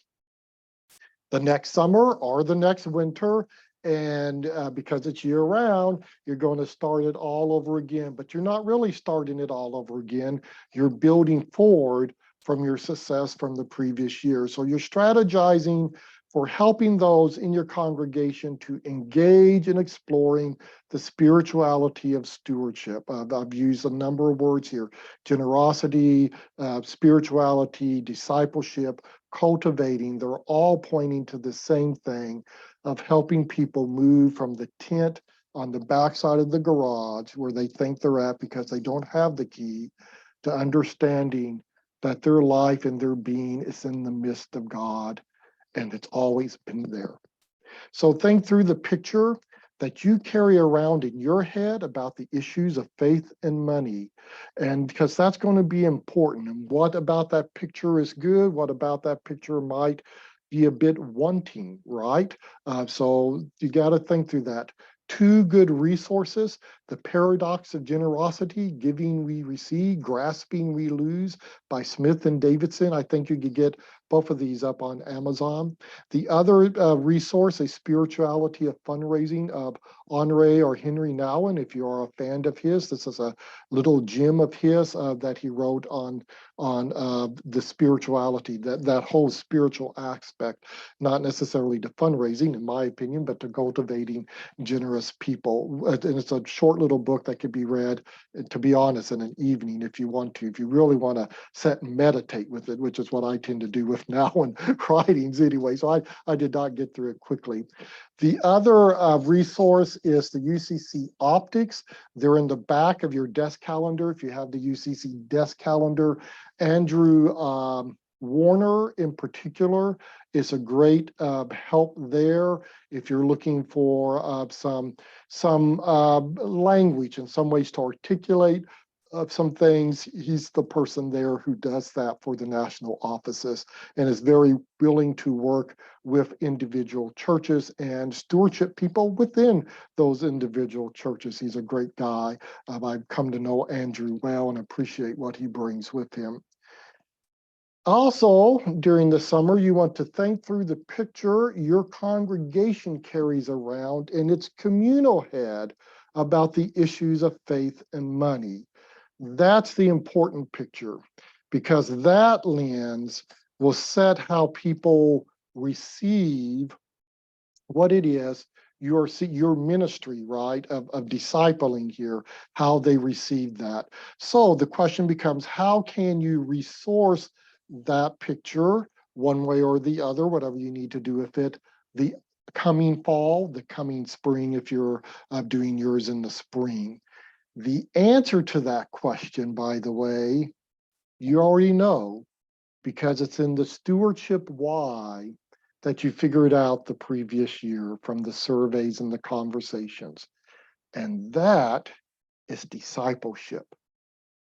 the next summer or the next winter. And because it's year round, you're going to start it all over again, but you're not really starting it all over again. You're building forward from your success from the previous year. So you're strategizing for helping those in your congregation to engage in exploring the spirituality of stewardship. I've used a number of words here: generosity, spirituality, discipleship, cultivating. They're all pointing to the same thing of helping people move from the tent on the backside of the garage where they think they're at because they don't have the key, to understanding that their life and their being is in the midst of God, and it's always been there. So think through the picture that you carry around in your head about the issues of faith and money, and because that's going to be important. And what about that picture is good? What about that picture might be a bit wanting, right? So you got to think through that. Two good resources: The Paradox of Generosity, Giving We Receive, Grasping We Lose, by Smith and Davidson. I think you could get both of these up on Amazon. The other resource, A Spirituality of Fundraising, of Henri or Henry Nouwen. If you are a fan of his, this is a little gem of his that he wrote on the spirituality, that whole spiritual aspect, not necessarily to fundraising, in my opinion, but to cultivating generous people. And it's a short little book that could be read, to be honest, in an evening if you want to, if you really want to sit and meditate with it, which is what I tend to do with Nouwen writings anyway. So I did not get through it quickly. The other resource is the UCC Optics. They're in the back of your desk calendar if you have the UCC desk calendar. Andrew Warner in particular is a great help there if you're looking for some language and some ways to articulate some things. He's the person there who does that for the national offices and is very willing to work with individual churches and stewardship people within those individual churches. He's a great guy. I've come to know Andrew well and appreciate what he brings with him. Also, during the summer, you want to think through the picture your congregation carries around in its communal head about the issues of faith and money. That's the important picture, because that lens will set how people receive what it is your ministry, right, of discipling here, how they received that. So the question becomes, how can you resource that picture one way or the other, whatever you need to do with it, the coming fall, the coming spring, if you're doing yours in the spring? The answer to that question, by the way, you already know, because it's in the Stewardship Why that you figured out the previous year from the surveys and the conversations. And that is discipleship,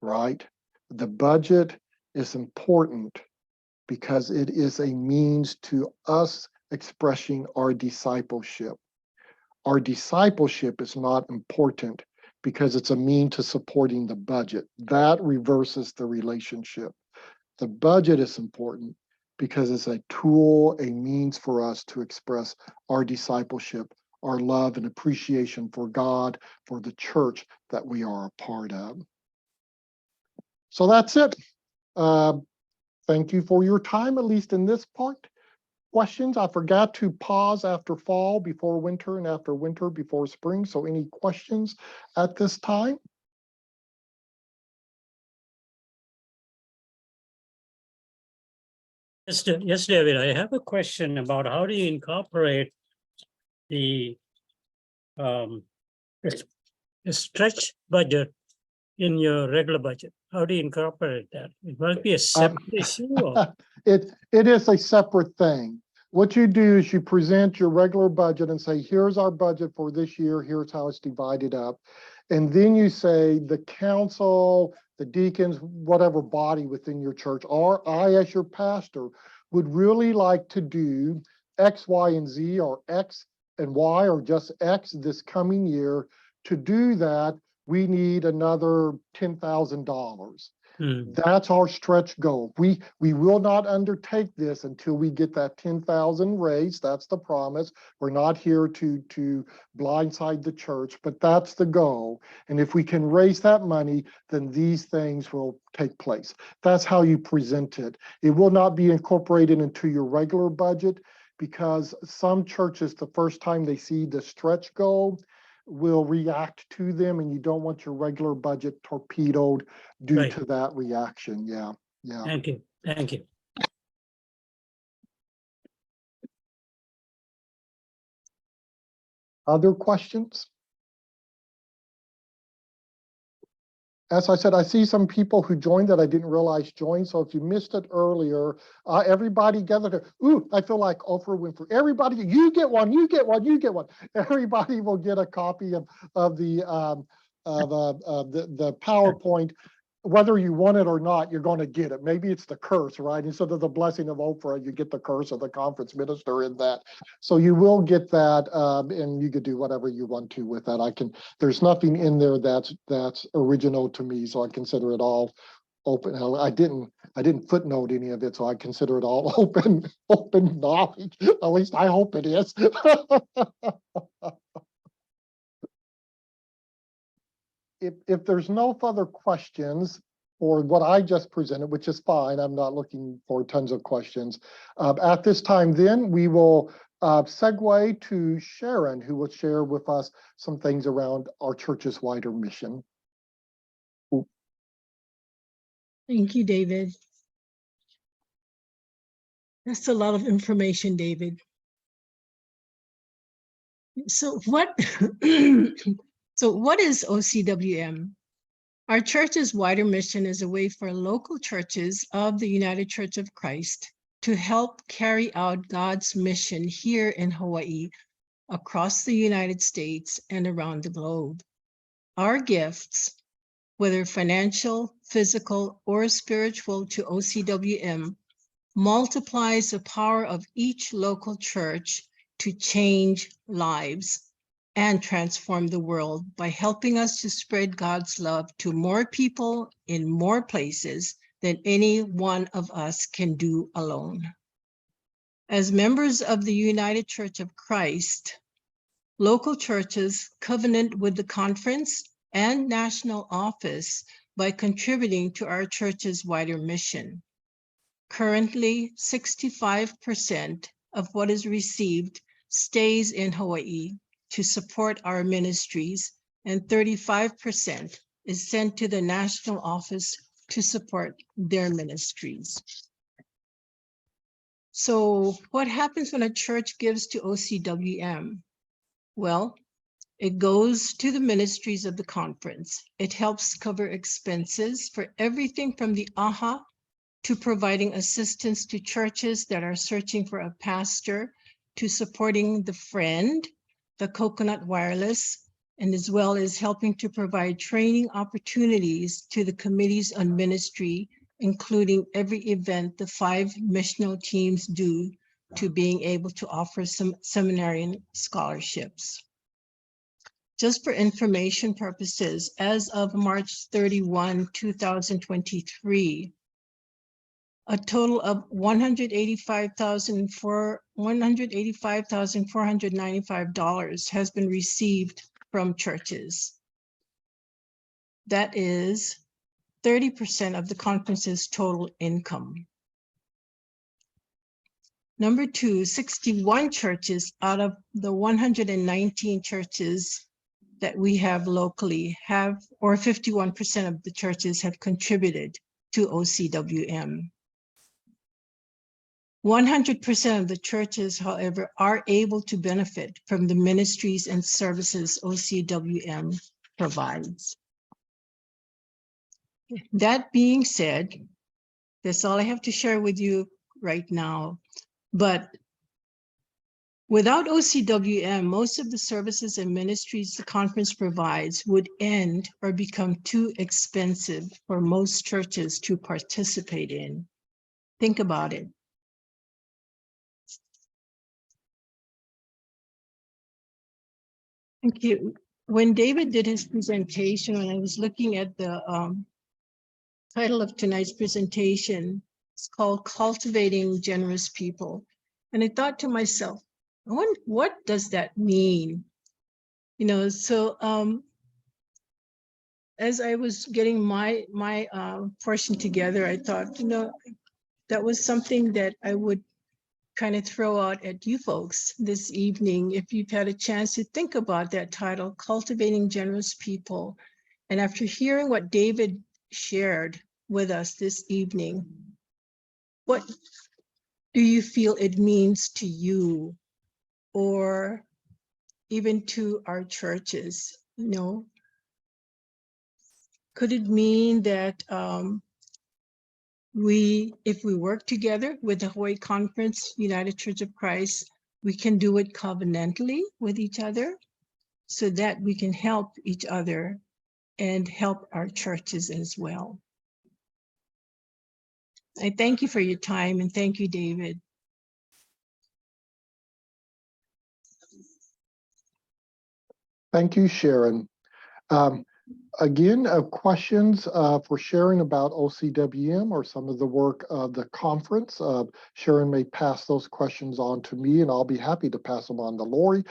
right? The budget is important because it is a means to us expressing our discipleship. Our discipleship is not important because it's a mean to supporting the budget. That reverses the relationship. The budget is important because it's a tool, a means for us to express our discipleship, our love and appreciation for God, for the church that we are a part of. So that's it. Thank you for your time, at least in this part. Questions? I forgot to pause after fall before winter and after winter before spring. So any questions at this time? Yes, David, I have a question about how do you incorporate the stretch budget in your regular budget? How do you incorporate that? It must be a separate issue. Or? It is a separate thing. What you do is you present your regular budget and say, here's our budget for this year, here's how it's divided up. And then you say the council, the deacons, whatever body within your church, or I as your pastor would really like to do X, Y, and Z, or X and Y, or just X this coming year. To do that, we need another $10,000. That's our stretch goal. We will not undertake this until we get that 10,000 raised. That's the promise. We're not here to blindside the church, but that's the goal. And if we can raise that money, then these things will take place. That's how you present it. It will not be incorporated into your regular budget because some churches, the first time they see the stretch goal, will react to them, and you don't want your regular budget torpedoed due to that reaction. Yeah. Thank you. Thank you. Other questions? As I said, I see some people who joined that I didn't realize joined. So if you missed it earlier, everybody gathered. Ooh, I feel like Oprah Winfrey. Everybody, you get one, you get one, you get one. Everybody will get a copy of the PowerPoint. Whether you want it or not, you're going to get it. Maybe it's the curse, right? Instead of the blessing of Oprah, you get the curse of the conference minister in that. So you will get that, and you could do whatever you want to with that. There's nothing in there that's original to me, so I consider it all open. I didn't footnote any of it, so I consider it all open knowledge. At least I hope it is. If there's no further questions for what I just presented, which is fine, I'm not looking for tons of questions. At this time, then we will segue to Sharon, who will share with us some things around our church's wider mission. Thank you, David. That's a lot of information, David. So what is OCWM? Our church's wider mission is a way for local churches of the United Church of Christ to help carry out God's mission here in Hawaii, across the United States, and around the globe. Our gifts, whether financial, physical, or spiritual, to OCWM, multiplies the power of each local church to change lives and transform the world by helping us to spread God's love to more people in more places than any one of us can do alone. As members of the United Church of Christ, local churches covenant with the conference and national office by contributing to our church's wider mission. Currently, 65% of what is received stays in Hawaii, to support our ministries, and 35% is sent to the national office to support their ministries. So what happens when a church gives to OCWM? Well, it goes to the ministries of the conference. It helps cover expenses for everything from the AHA to providing assistance to churches that are searching for a pastor, to supporting the Friend, the Coconut Wireless, and as well as helping to provide training opportunities to the committees on ministry, including every event the 5 missional teams do, to being able to offer some seminarian scholarships. Just for information purposes, as of March 31, 2023, a total of $185,495 has been received from churches. That is 30% of the conference's total income. Number 2, 61 churches out of the 119 churches that we have locally have, or 51% of the churches have contributed to OCWM. 100% of the churches, however, are able to benefit from the ministries and services OCWM provides. That being said, that's all I have to share with you right now. But without OCWM, most of the services and ministries the conference provides would end or become too expensive for most churches to participate in. Think about it. Thank you. When David did his presentation, when I was looking at the title of tonight's presentation, it's called Cultivating Generous People. And I thought to myself, I wonder, what does that mean? You know, so as I was getting my portion together, I thought, you know, that was something that I would kind of throw out at you folks this evening, if you've had a chance to think about that title, Cultivating Generous People. And after hearing what David shared with us this evening, what do you feel it means to you, or even to our churches? You know, could it mean that if we work together with the Hawaii Conference, United Church of Christ, we can do it covenantally with each other so that we can help each other and help our churches as well? I thank you for your time, and thank you, David. Thank you, Sharon. Again, questions for Sharon about OCWM or some of the work of the conference. Sharon may pass those questions on to me, and I'll be happy to pass them on to Lori.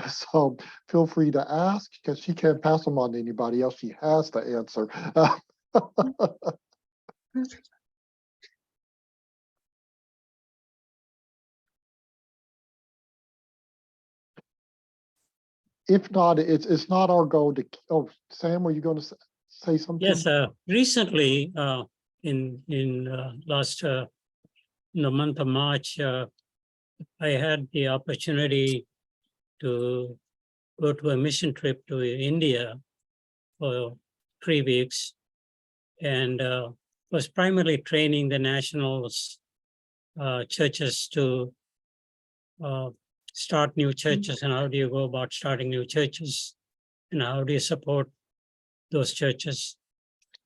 So feel free to ask, because she can't pass them on to anybody else. She has to answer. If not, it's not our goal to. Oh, Sam, were you going to say something? Yes, recently in last in the month of March, I had the opportunity to go to a mission trip to India for 3 weeks, and was primarily training the nationals churches to start new churches, and how do you go about starting new churches, and how do you support those churches.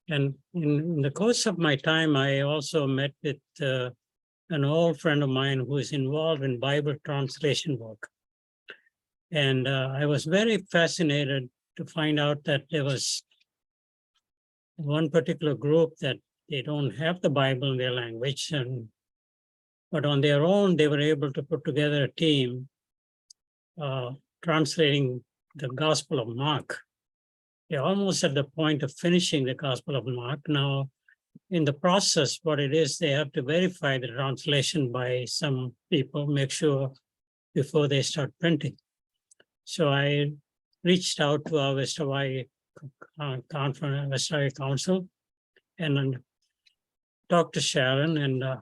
And in the course of my time, I also met with an old friend of mine who is involved in Bible translation work. And I was very fascinated to find out that there was one particular group that they don't have the Bible in their language, but on their own, they were able to put together a team translating the Gospel of Mark. They're almost at the point of finishing the Gospel of Mark. Now, in the process, what it is, they have to verify the translation by some people, make sure before they start printing. So I reached out to our West Hawaii conference, West Hawaii Council, and then talked to Sharon, and I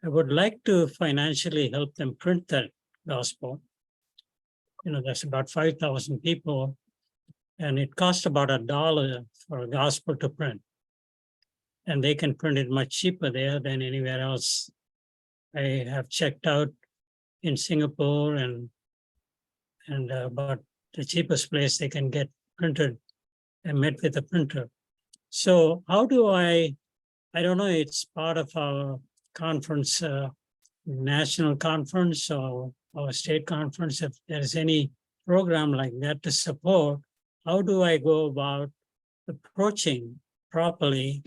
would like to financially help them print that gospel. That's about 5,000 people, and it costs about $1 for a gospel to print. And they can print it much cheaper there than anywhere else. I have checked out in Singapore and about the cheapest place they can get printed. I met with a printer. So how do I don't know, it's part of our conference, national conference or state conference. If there's any program like that to support, how do I go about approaching properly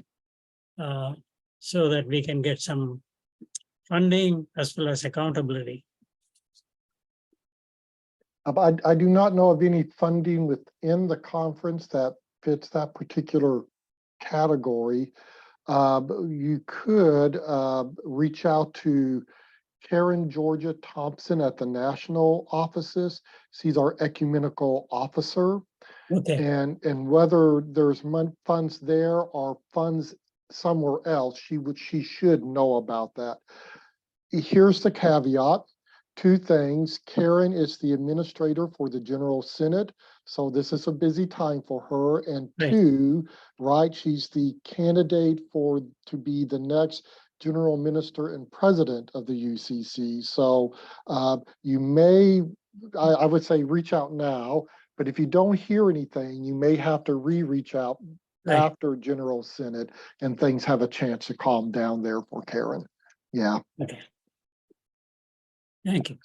so that we can get some funding as well as accountability? I do not know of any funding within the conference that fits that particular category. You could reach out to Karen Georgia Thompson at the national offices. She's our ecumenical officer. Okay. And whether there's funds there or funds somewhere else, she should know about that. Here's the caveat. Two things. Karen is the administrator for the General Synod, so this is a busy time for her. And Right. two, right, she's the candidate to be the next General Minister and President of the UCC. So you may, I would say, reach out now. But if you don't hear anything, you may have to reach out Right. after General Synod and things have a chance to calm down there for Karen. Yeah. Okay. Thank you.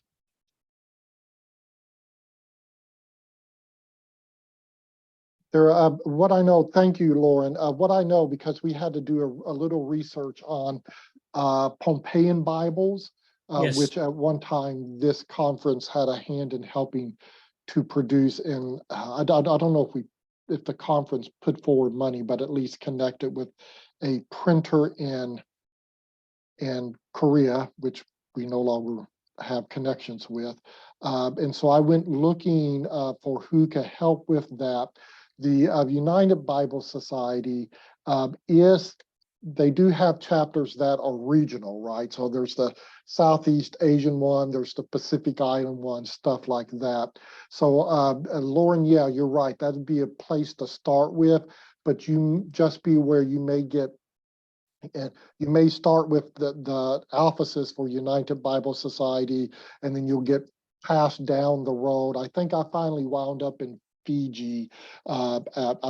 What I know, thank you, Lauren. What I know, because we had to do a little research on Pompeian Bibles, Yes. which at one time this conference had a hand in helping to produce. And I don't know if the conference put forward money, but at least connected with a printer in Korea, which we no longer have connections with. And so I went looking for who could help with that. The United Bible Society they do have chapters that are regional, right? So there's the Southeast Asian one, there's the Pacific Island one, stuff like that. So Lauren, yeah, you're right. That'd be a place to start with, but you just be aware you may start with the offices for United Bible Society, and then you'll get passed down the road. I think I finally wound up in Fiji. I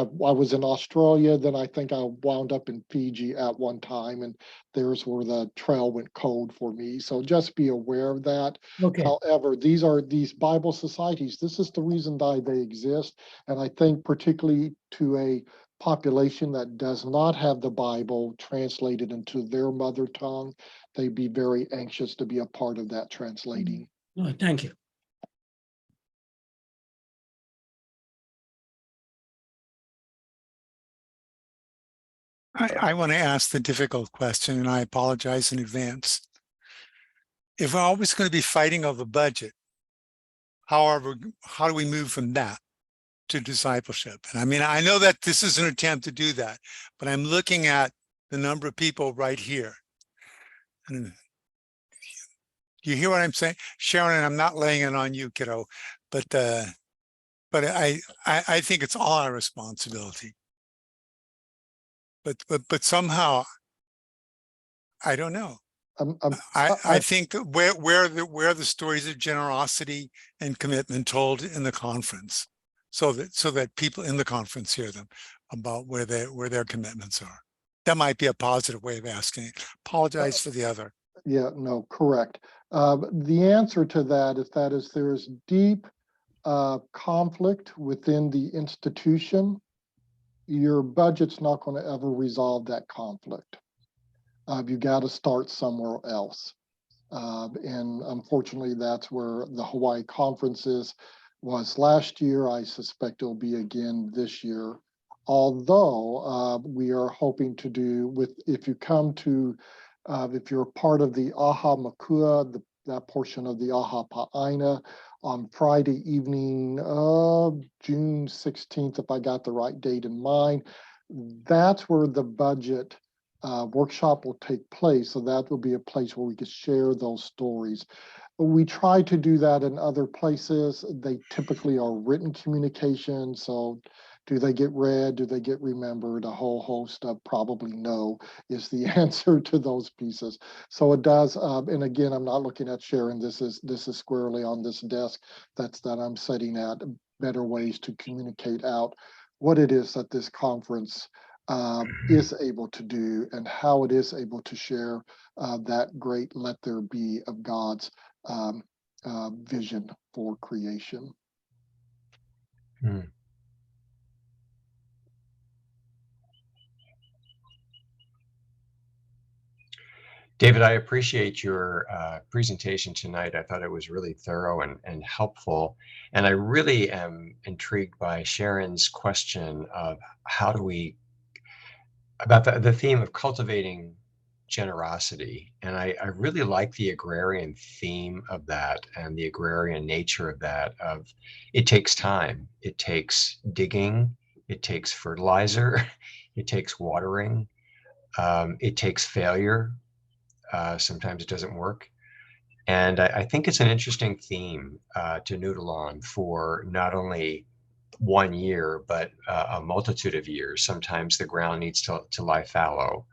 was in Australia, then I think I wound up in Fiji at one time, and there's where the trail went cold for me. So just be aware of that. Okay. However, these Bible societies, this is the reason why they exist. And I think particularly to a population that does not have the Bible translated into their mother tongue, they'd be very anxious to be a part of that translating. Oh, thank you. I want to ask the difficult question, and I apologize in advance. If we're always going to be fighting over budget, how do we move from that to discipleship? And I mean, I know that this is an attempt to do that, but I'm looking at the number of people right here. And you hear what I'm saying? Sharon, I'm not laying it on you, kiddo, but I think it's all our responsibility. But somehow, I don't know. I think where the stories of generosity and commitment told in the conference, so that people in the conference hear them about where their commitments are. That might be a positive way of asking it. Apologize for the other. Yeah, no, correct. The answer to that is there is deep conflict within the institution. Your budget's not going to ever resolve that conflict. You got to start somewhere else. And unfortunately, that's where the Hawaii conferences was last year. I suspect it'll be again this year. Although we are hoping to do if you're part of the Aha Makua, that portion of the Aha Pa'aina, on Friday evening, June 16th, if I got the right date in mind. That's where the budget workshop will take place. So that will be a place where we can share those stories. We try to do that in other places. They typically are written communication. So do they get read? Do they get remembered? A whole host of probably no is the answer to those pieces. So it does. And again, I'm not looking at Sharon. This is squarely on this desk that I'm setting at better ways to communicate out what it is that this conference is able to do and how it is able to share that great let there be of God's vision for creation. David, I appreciate your presentation tonight. I thought it was really thorough and helpful. And I really am intrigued by Sharon's question of how do we, about the theme of cultivating generosity. And I really like the agrarian theme of that and the agrarian nature of that, of it takes time, it takes digging, it takes fertilizer, it takes watering, it takes failure. Sometimes it doesn't work. And I think it's an interesting theme to noodle on for not only 1 year, but a multitude of years. Sometimes the ground needs to lie fallow.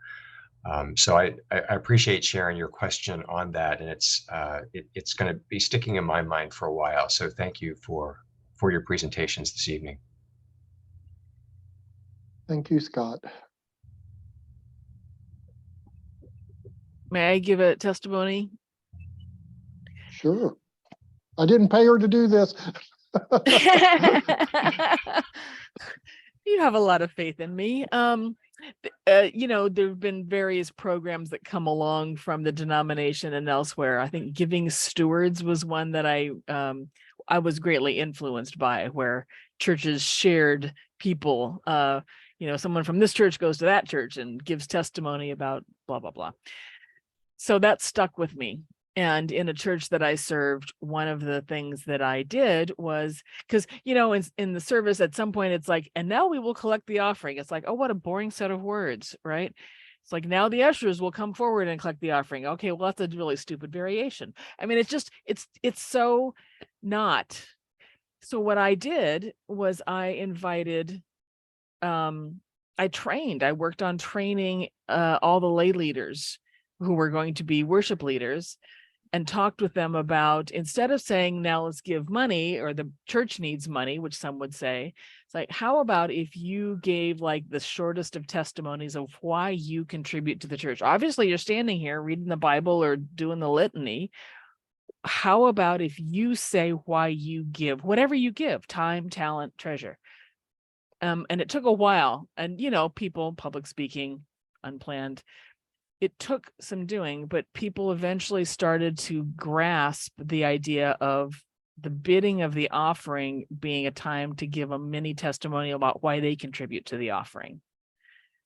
So I appreciate Sharon your question on that, and it's going to be sticking in my mind for a while. So thank you for your presentations this evening. Thank you, Scott. May I give a testimony? Sure. I didn't pay her to do this. You have a lot of faith in me. You know, there have been various programs that come along from the denomination and elsewhere. I think Giving Stewards was one that I was greatly influenced by, where churches shared people. You know, someone from this church goes to that church and gives testimony about blah, blah, blah. So that stuck with me. And in a church that I served, one of the things that I did was, because, you know, in the service, at some point, it's like, and now we will collect the offering. It's like, oh, what a boring set of words, right? It's like, now the ushers will come forward and collect the offering. Okay, well, that's a really stupid variation. I mean, it's just, it's so not. So what I did was I invited, I worked on training all the lay leaders who were going to be worship leaders, and talked with them about, instead of saying, now let's give money, or the church needs money, which some would say, it's like, how about if you gave like the shortest of testimonies of why you contribute to the church? Obviously you're standing here reading the Bible or doing the litany. How about if you say why you give, whatever you give, time, talent, treasure? And it took a while, and, you know, people, public speaking, unplanned, it took some doing, but people eventually started to grasp the idea of the bidding of the offering being a time to give a mini testimonial about why they contribute to the offering.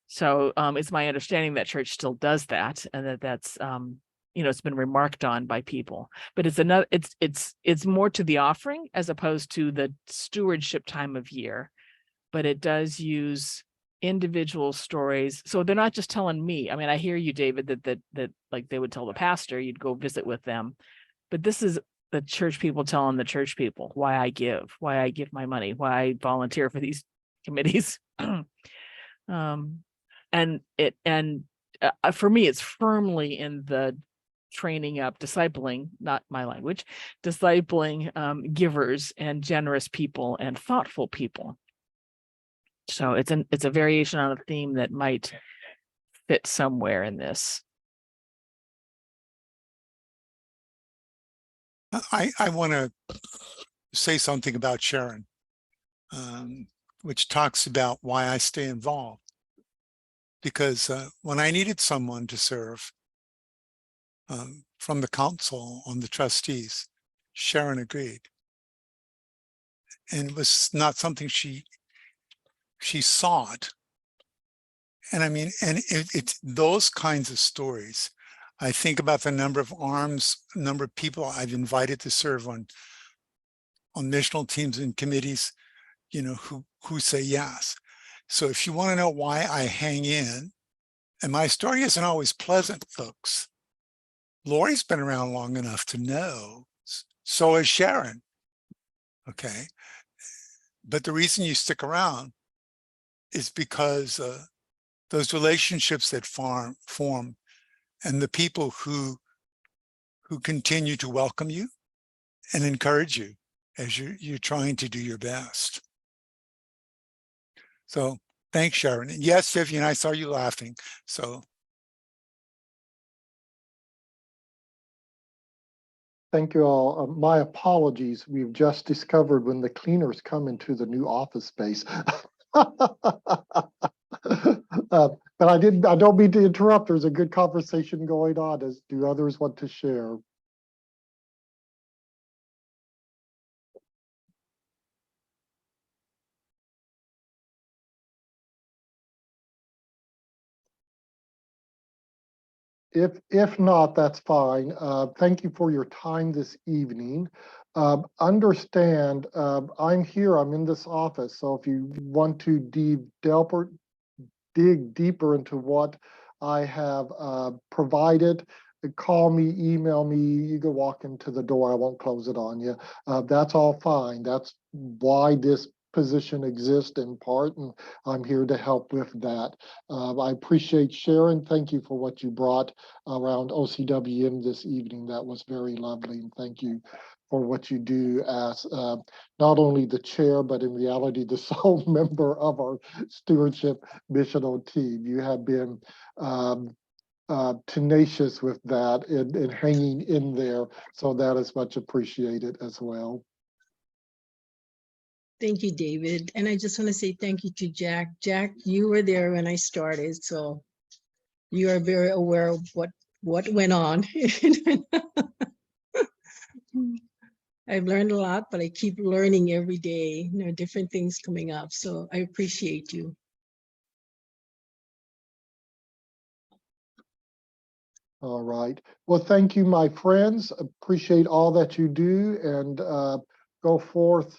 So it's my understanding that church still does that, and that's you know, it's been remarked on by people. But it's another, it's more to the offering as opposed to the stewardship time of year, but it does use individual stories. So they're not just telling me. I mean, I hear you, David, that like they would tell the pastor, you'd go visit with them, but this is the church people telling the church people why I give my money, why I volunteer for these committees. And for me, it's firmly in the training up, discipling, not my language, discipling givers and generous people and thoughtful people. So it's a variation on a theme that might fit somewhere in this. I want to say something about Sharon, which talks about why I stay involved. Because when I needed someone to serve from the council on the trustees, Sharon agreed. And it was not something she sought. And I mean, and it's those kinds of stories. I think about the number of arms, number of people I've invited to serve on on missional teams and committees, you know, who say yes. So if you want to know why I hang in, and my story isn't always pleasant, folks. Lori's been around long enough to know, so is Sharon. Okay. But the reason you stick around is because those relationships that form and the people who continue to welcome you and encourage you as you're trying to do your best. So thanks, Sharon. And yes, Vivian, I saw you laughing. So Thank you all. My apologies. We've just discovered when the cleaners come into the new office space. But I don't mean to interrupt. There's a good conversation going on. As do others want to share? If not, that's fine. Thank you for your time this evening. Understand, I'm here, I'm in this office. So if you want to dig deeper into what I have provided, call me, email me, you can walk into the door, I won't close it on you. That's all fine. That's why this position exists in part, and I'm here to help with that. I appreciate Sharon. Thank you for what you brought around OCWM this evening. That was very lovely, and thank you for what you do as not only the chair, but in reality, the sole member of our stewardship missional team. You have been tenacious with that and hanging in there. So that is much appreciated as well. Thank you, David. And I just want to say thank you to Jack. Jack, you were there when I started, so you are very aware of what went on. I've learned a lot, but I keep learning every day. You know, different things coming up. So I appreciate you. All right. Well, thank you, my friends. Appreciate all that you do, and go forth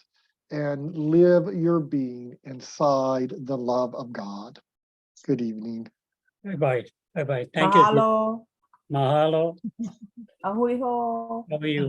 and live your being inside the love of God. Good evening. Bye-bye. Bye-bye. Thank you. Mahalo. Mahalo. Ahui ho. How are you?